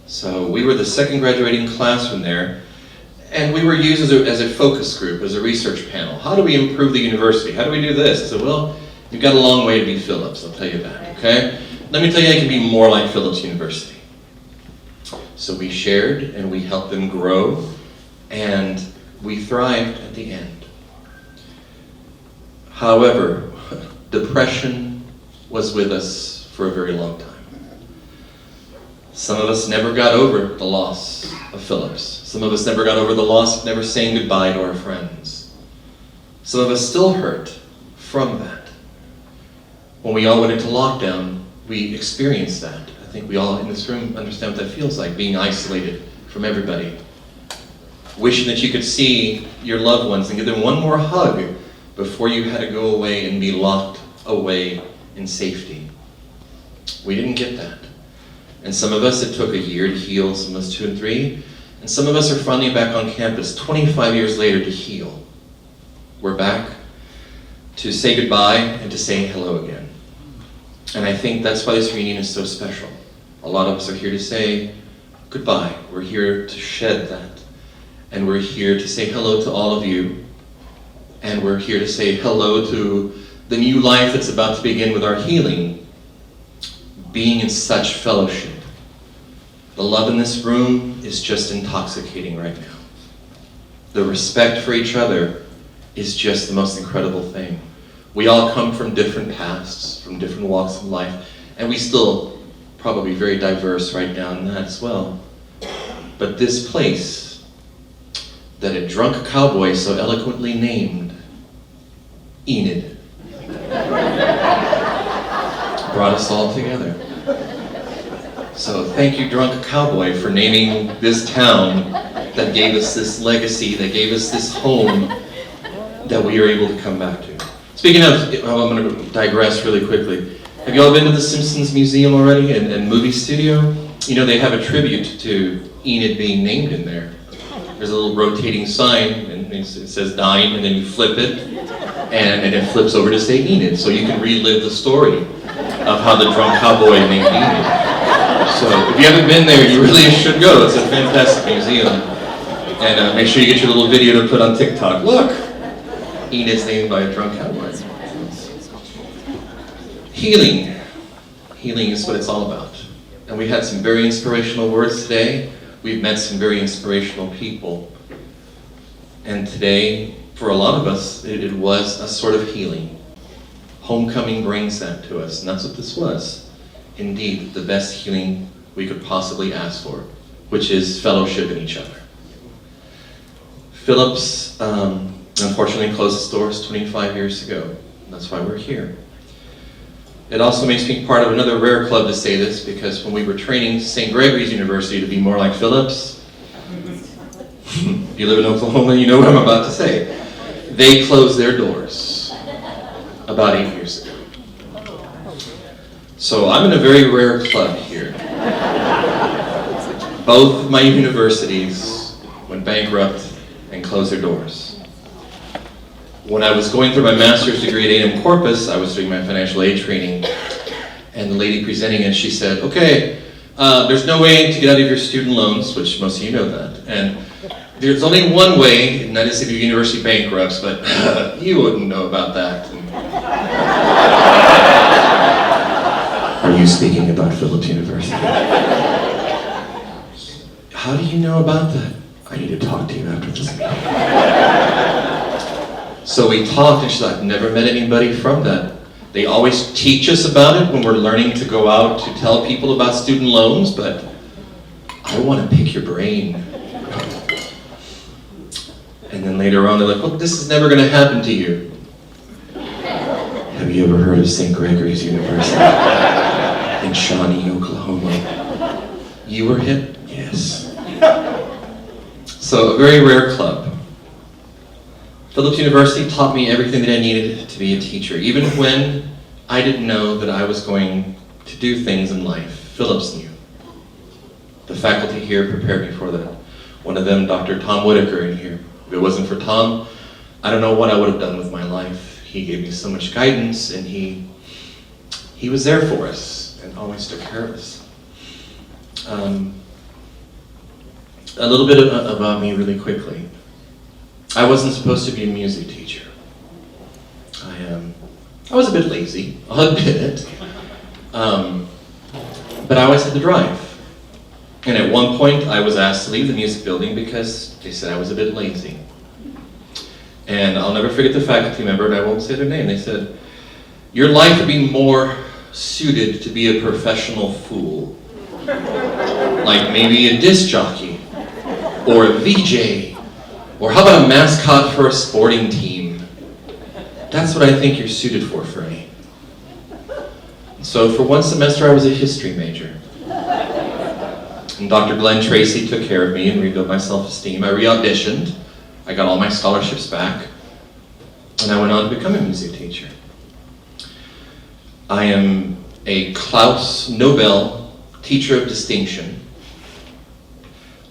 So we were the second graduating class from there, and we were used as a focus group, as a research panel. How do we improve the university? How do we do this? I said, well, you've got a long way to be Phillips, I'll tell you that, okay? Let me tell you, I can be more like Phillips University. So we shared, and we helped them grow, and we thrived at the end. However, depression was with us for a very long time. Some of us never got over the loss of Phillips. Some of us never got over the loss of never saying goodbye to our friends. Some of us still hurt from that. When we all went into lockdown, we experienced that. I think we all in this room understand what that feels like, being isolated from everybody. Wishing that you could see your loved ones and give them one more hug before you had to go away and be locked away in safety. We didn't get that. And some of us, it took a year to heal, some of us 2 and 3, and some of us are finally back on campus 25 years later to heal. We're back to say goodbye and to say hello again. And I think that's why this reunion is so special. A lot of us are here to say goodbye. We're here to shed that. And we're here to say hello to all of you. And we're here to say hello to the new life that's about to begin with our healing, being in such fellowship. The love in this room is just intoxicating right now. The respect for each other is just the most incredible thing. We all come from different pasts, from different walks of life, and we still probably very diverse right now in that as well. But this place that a drunk cowboy so eloquently named Enid brought us all together. So thank you, drunk cowboy, for naming this town that gave us this legacy, that gave us this home that we are able to come back to. Speaking of, I'm going to digress really quickly. Have you all been to the Simpsons Museum already and movie studio? You know, they have a tribute to Enid being named in there. There's a little rotating sign, and it says dime, and then you flip it, and it flips over to say Enid, so you can relive the story of how the drunk cowboy named Enid. So if you haven't been there, you really should go. It's a fantastic museum. And make sure you get your little video to put on TikTok. Look, Enid's named by a drunk cowboy. Healing. Healing is what it's all about. And we had some very inspirational words today. We've met some very inspirational people. And today, for a lot of us, it was a sort of healing. Homecoming brings that to us, and that's what this was. Indeed, the best healing we could possibly ask for, which is fellowship in each other. Phillips, unfortunately, closed its doors 25 years ago. That's why we're here. It also makes me part of another rare club to say this, because when we were training St. Gregory's University to be more like Phillips, if you live in Oklahoma, you know what I'm about to say. They closed their doors about 8 years ago. So I'm in a very rare club here. Both of my universities went bankrupt and closed their doors. When I was going through my master's degree at A&M Corpus, I was doing my financial aid training, and the lady presenting it, she said, okay, there's no way to get out of your student loans, which most of you know that, and there's only one way, and that is if your university bankrupts, but you wouldn't know about that. Are you speaking about Phillips University? How do you know about that? I need to talk to you after this meeting. So we talked, and she's like, I've never met anybody from that. They always teach us about it when we're learning to go out to tell people about student loans, but I want to pick your brain. And then later on, they're like, well, this is never going to happen to you. Have you ever heard of St. Gregory's University in Shawnee, Oklahoma? You were hip? Yes. So a very rare club. Phillips University taught me everything that I needed to be a teacher. Even when I didn't know that I was going to do things in life, Phillips knew. The faculty here prepared me for that. One of them, Dr. Tom Whitaker in here. If it wasn't for Tom, I don't know what I would have done with my life. He gave me so much guidance, and he was there for us and always took care of us. A little bit about me really quickly. I wasn't supposed to be a music teacher. I was a bit lazy, I'll admit it. But I always had to drive. And at one point I was asked to leave the music building because they said I was a bit lazy. And I'll never forget the faculty member, and I won't say their name, they said, "Your life would be more suited to be a professional fool. Like maybe a disc jockey, or a VJ, or how about a mascot for a sporting team? That's what I think you're suited for, Fernie." So for one semester I was a history major. And Dr. Glenn Tracy took care of me and rebuilt my self-esteem. I re-auditioned, I got all my scholarships back, and I went on to become a music teacher. I am a Klaus Nobel Teacher of Distinction.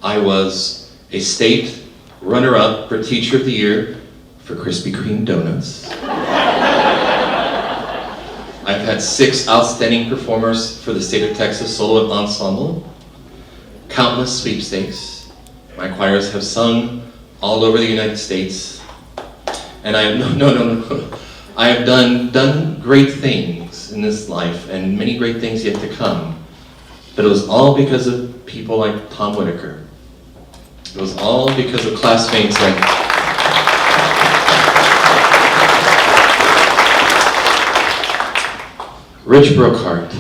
I was a state runner-up for Teacher of the Year for Krispy Kreme donuts. I've had 6 outstanding performers for the state of Texas Solo and Ensemble, countless sweepstakes. My choirs have sung all over the United States, and I have I have done great things in this life, and many great things yet to come. But it was all because of people like Tom Whitaker. It was all because of classmates like Rich Brookhart,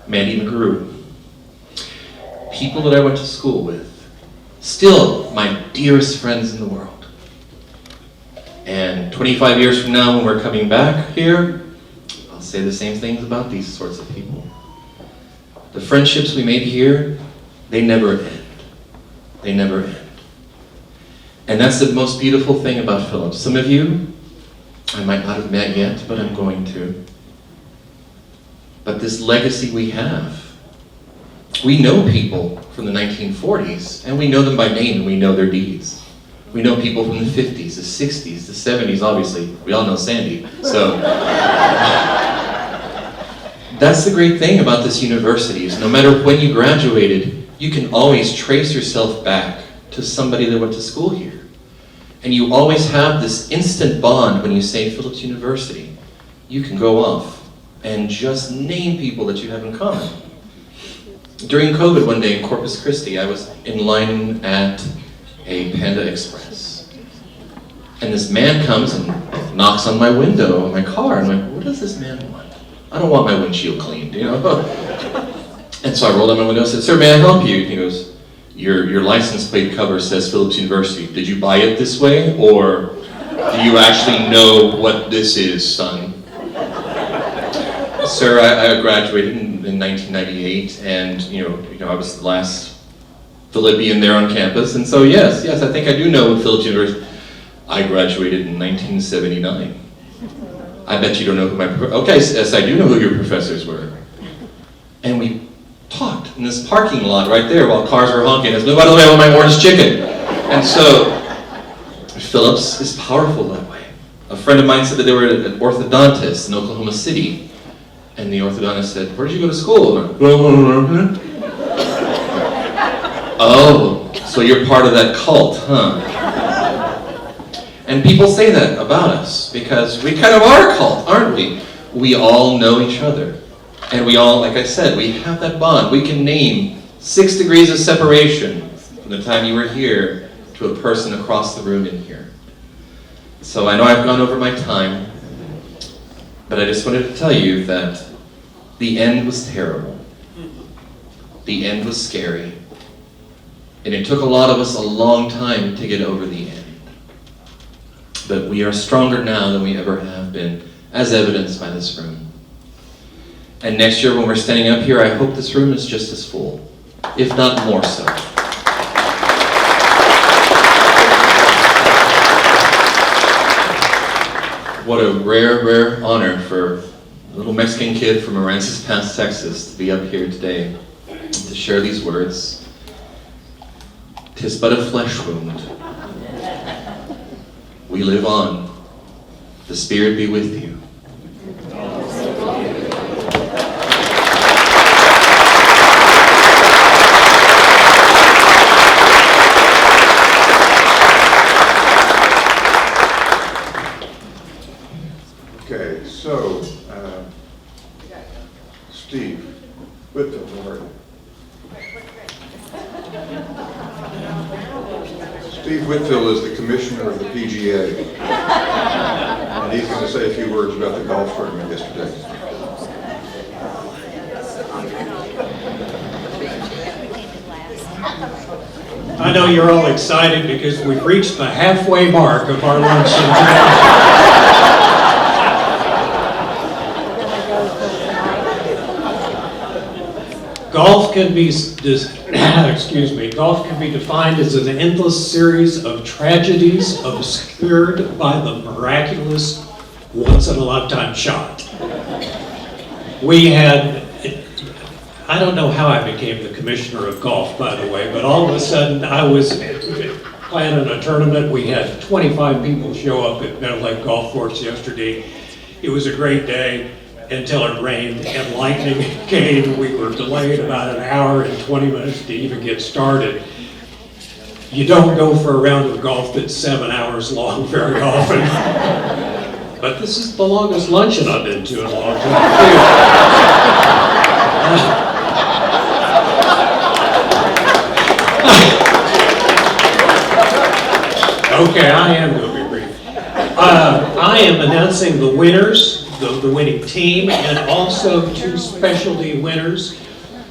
Mandy McGrew, people that I went to school with, still my dearest friends in the world. And 25 years from now when we're coming back here, I'll say the same things about these sorts of people. The friendships we made here, they never end. They never end. And that's the most beautiful thing about Phillips. Some of you, I might not have met yet, but I'm going to. But this legacy we have, we know people from the 1940s, and we know them by name, and we know their deeds. We know people from the 50s, the 60s, the 70s, obviously. We all know Sandy. So that's the great thing about this university, is no matter when you graduated, you can always trace yourself back to somebody that went to school here. And you always have this instant bond when you say Phillips University. You can go off and just name people that you have in common. During COVID one day in Corpus Christi, I was in line at a Panda Express. And this man comes and knocks on my window of my car. I'm like, what does this man want? I don't want my windshield cleaned, you know? And so I rolled down my window and said, "Sir, may I help you?" And he goes, your license plate cover says Phillips University. Did you buy it this way, or do you actually know what this is, son? Sir, I graduated in 1998, and you know I was the last Philippian there on campus, and so yes, I think I do know what Phillips University. I graduated in 1979. I bet you don't know who my okay, yes, I do know who your professors were. And we talked in this parking lot right there while cars were honking. As, by the way, I want my orange chicken. And so Phillips is powerful that way. A friend of mine said that they were an orthodontist in Oklahoma City. And the orthodontist said, "Where did you go to school?" "Oh, so you're part of that cult, huh?" And people say that about us because we kind of are a cult, aren't we? We all know each other. And we all, like I said, we have that bond. We can name 6 degrees of separation from the time you were here to a person across the room in here. So I know I've gone over my time, but I just wanted to tell you that the end was terrible. The end was scary. And it took a lot of us a long time to get over the end. But we are stronger now than we ever have been, as evidenced by this room. And next year when we're standing up here, I hope this room is just as full, if not more so. What a rare, rare honor for a little Mexican kid from Aransas Pass, Texas, to be up here today. to share these words. 'Tis but a flesh wound. We live on. The Spirit be with you. Okay, so, Steve Whitfield, where are you? Steve Whitfield is the commissioner of the PGA. And he's going to say a few words about the golf tournament yesterday. I know you're all excited because we've reached the halfway mark of our luncheon. Golf can be golf can be defined as an endless series of tragedies obscured by the miraculous once-in-a-lifetime shot. We had, I don't know how I became the commissioner of golf, by the way, but all of a sudden I was planning a tournament. We had 25 people show up at Meadow Lake Golf Course yesterday. It was a great day until it rained and lightning came. We were delayed about an hour and 20 minutes to even get started. You don't go for a round of golf that's 7 hours long very often. But this is the longest luncheon I've been to in a long time. Okay, I am going to be brief. I am announcing the winners, the winning team, and also 2 specialty winners.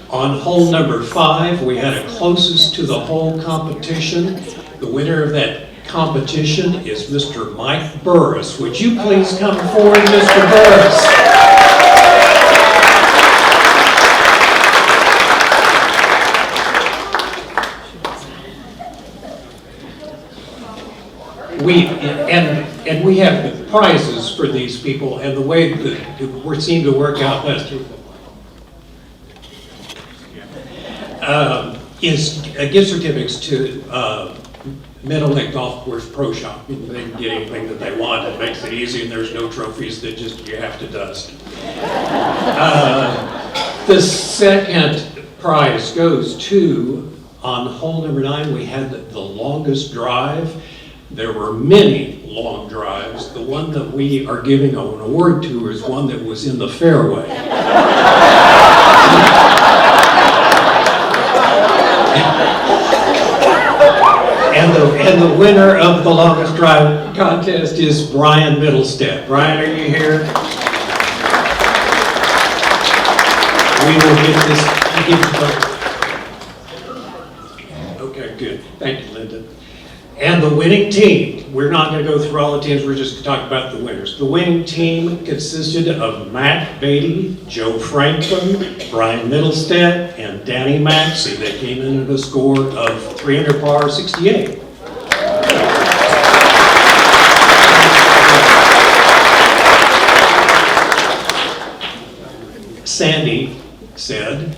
On hole number 5, we had a closest to the hole competition. The winner of that competition is Mr. Mike Burris. Would you please come forward, Mr. Burris? We have prizes for these people, and the way that we seem to work out best is gift certificates to Meadow Lake Golf Course Pro Shop. They can get anything that they want. It makes it easy, and there's no trophies that just you have to dust. The second prize goes to, on hole number 9, we had the longest drive. There were many long drives. The one that we are giving an award to is one that was in the fairway. And the winner of the longest drive contest is Brian Middlestead. Brian, are you here? We will get this. Okay, good. Thank you, Linda. And the winning team, we're not going to go through all the teams, we're just going to talk about the winners. The winning team consisted of Matt Beatty, Joe Franklin, Brian Middlestead, and Danny Maxey. They came in at a score of 300 par 68. Sandy said,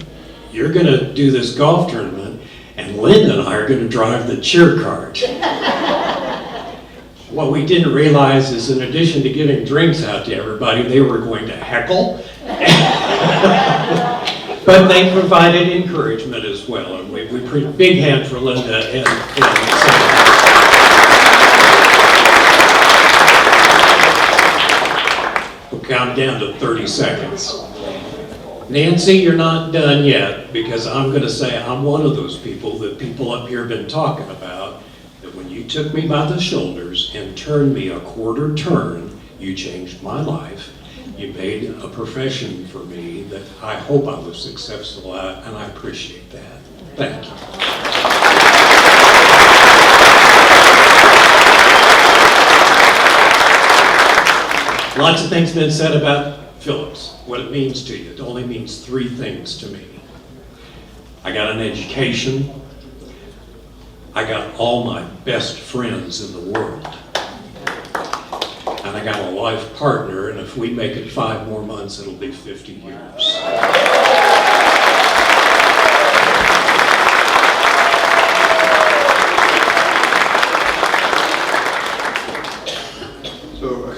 "You're going to do this golf tournament, and Linda and I are going to drive the cheer cart." What we didn't realize is, in addition to giving drinks out to everybody, they were going to heckle. But they provided encouragement as well, and we big hand for Linda and Sandy. We'll count down to 30 seconds. Nancy, you're not done yet, because I'm going to say I'm one of those people that people up here have been talking about, that when you took me by the shoulders and turned me a quarter turn, you changed my life. You made a profession for me that I hope I was successful at, and I appreciate that. Thank you. Lots of things been said about Phillips, what it means to you. It only means 3 things to me. I got an education. I got all my best friends in the world. And I got a life partner, and if we make it 5 more months, it'll be 50 years.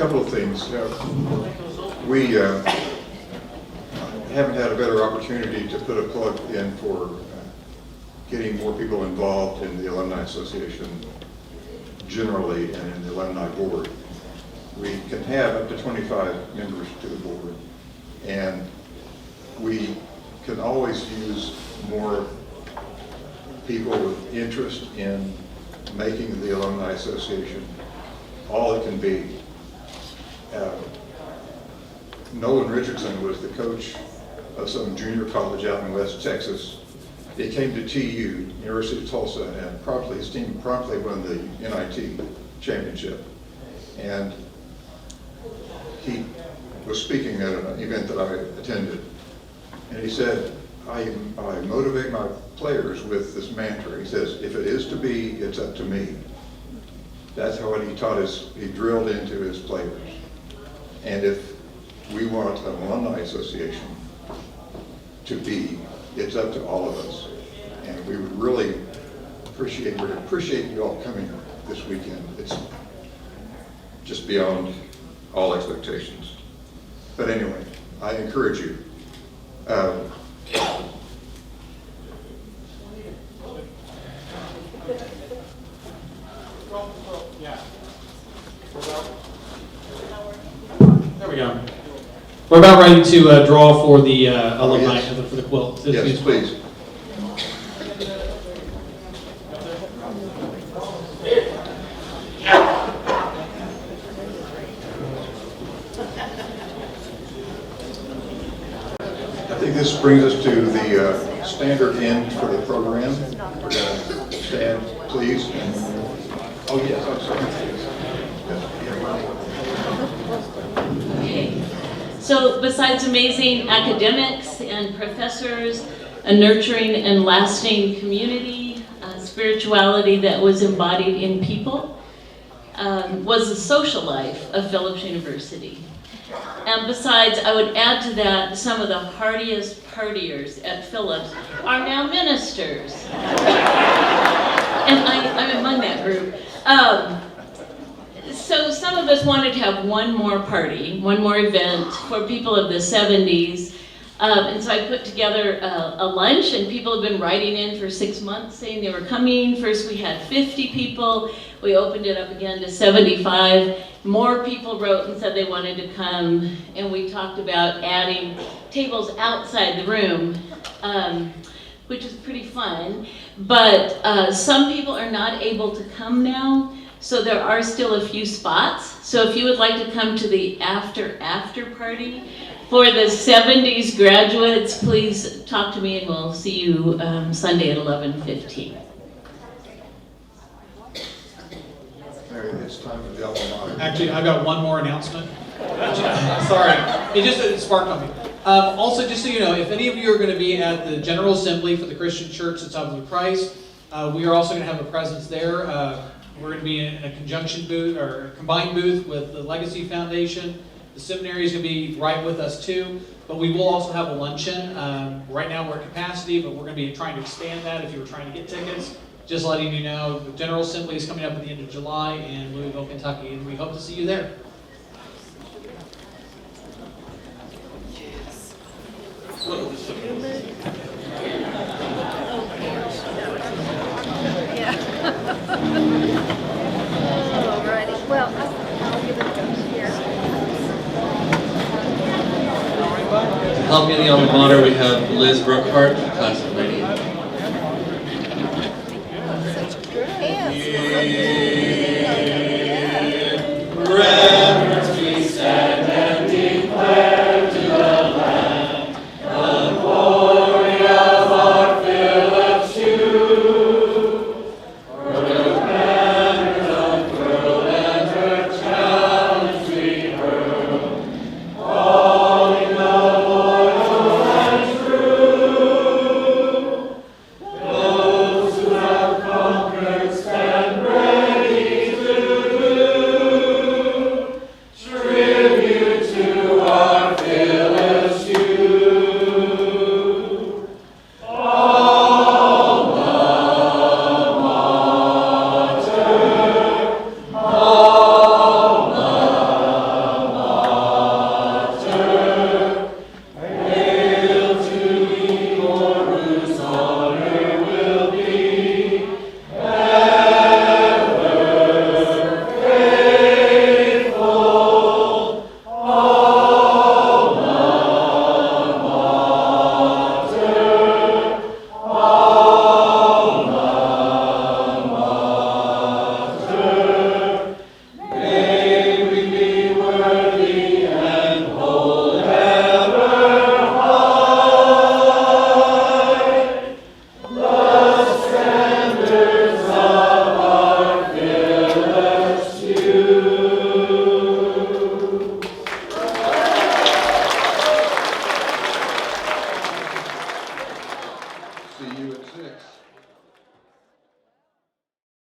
couple of things. We haven't had a better opportunity to put a plug in for getting more people involved in the Alumni Association generally and in the Alumni Board. We can have up to 25 members to the board, and we can always use more people with interest in making the Alumni Association all it can be. Nolan Richardson was the coach of some junior college out in West Texas. He came to TU, University of Tulsa, and his team promptly won the NIT championship. And he was speaking at an event that I attended, and he said, I motivate my players with this mantra. He says, if it is to be, it's up to me. That's how he drilled into his players. And if we want an alumni association to be, it's up to all of us. And we would really appreciate you all coming this weekend. It's just beyond all expectations. But anyway, I encourage you. There we go. We're about ready to draw for the alumni, for the quilt. Yes, please. I think this brings us to the standard end for the program. We're going to stand, please. Oh, yes, I'm sorry. Okay. So besides amazing academics and professors, a nurturing and lasting community, spirituality that was embodied in people, was the social life of Phillips University. And besides, I would add to that, some of the hardiest partiers at Phillips are now ministers. And I'm among that group. So some of us wanted to have one more party, one more event for people of the 70s. And so I put together a lunch, and people have been writing in for 6 months saying they were coming. First we had 50 people. We opened it up again to 75. More people wrote and said they wanted to come. And we talked about adding tables outside the room, which is pretty fun. But some people are not able to come now. So there are still a few spots. So if you would like to come to the after party for the 70s graduates, please talk to me and we'll see you Sunday at 11:15. It's time for the alma mater. Actually, I've got one more announcement. Sorry, it sparked on me. Also, just so you know, if any of you are going to be at the General Assembly for the Christian Church that's of the Christ, we are also going to have a presence there. We're going to be in a conjunction booth, or a combined booth with the Legacy Foundation. The seminary is going to be right with us too, but we will also have a luncheon. Right now we're at capacity, but we're going to be trying to expand that if you were trying to get tickets. Just letting you know, the General Assembly is coming up at the end of July in Louisville, Kentucky, and we hope to see you there. Alrighty, well, I'll give it to here. To help me in the alma mater, we have Liz Brookhart, class of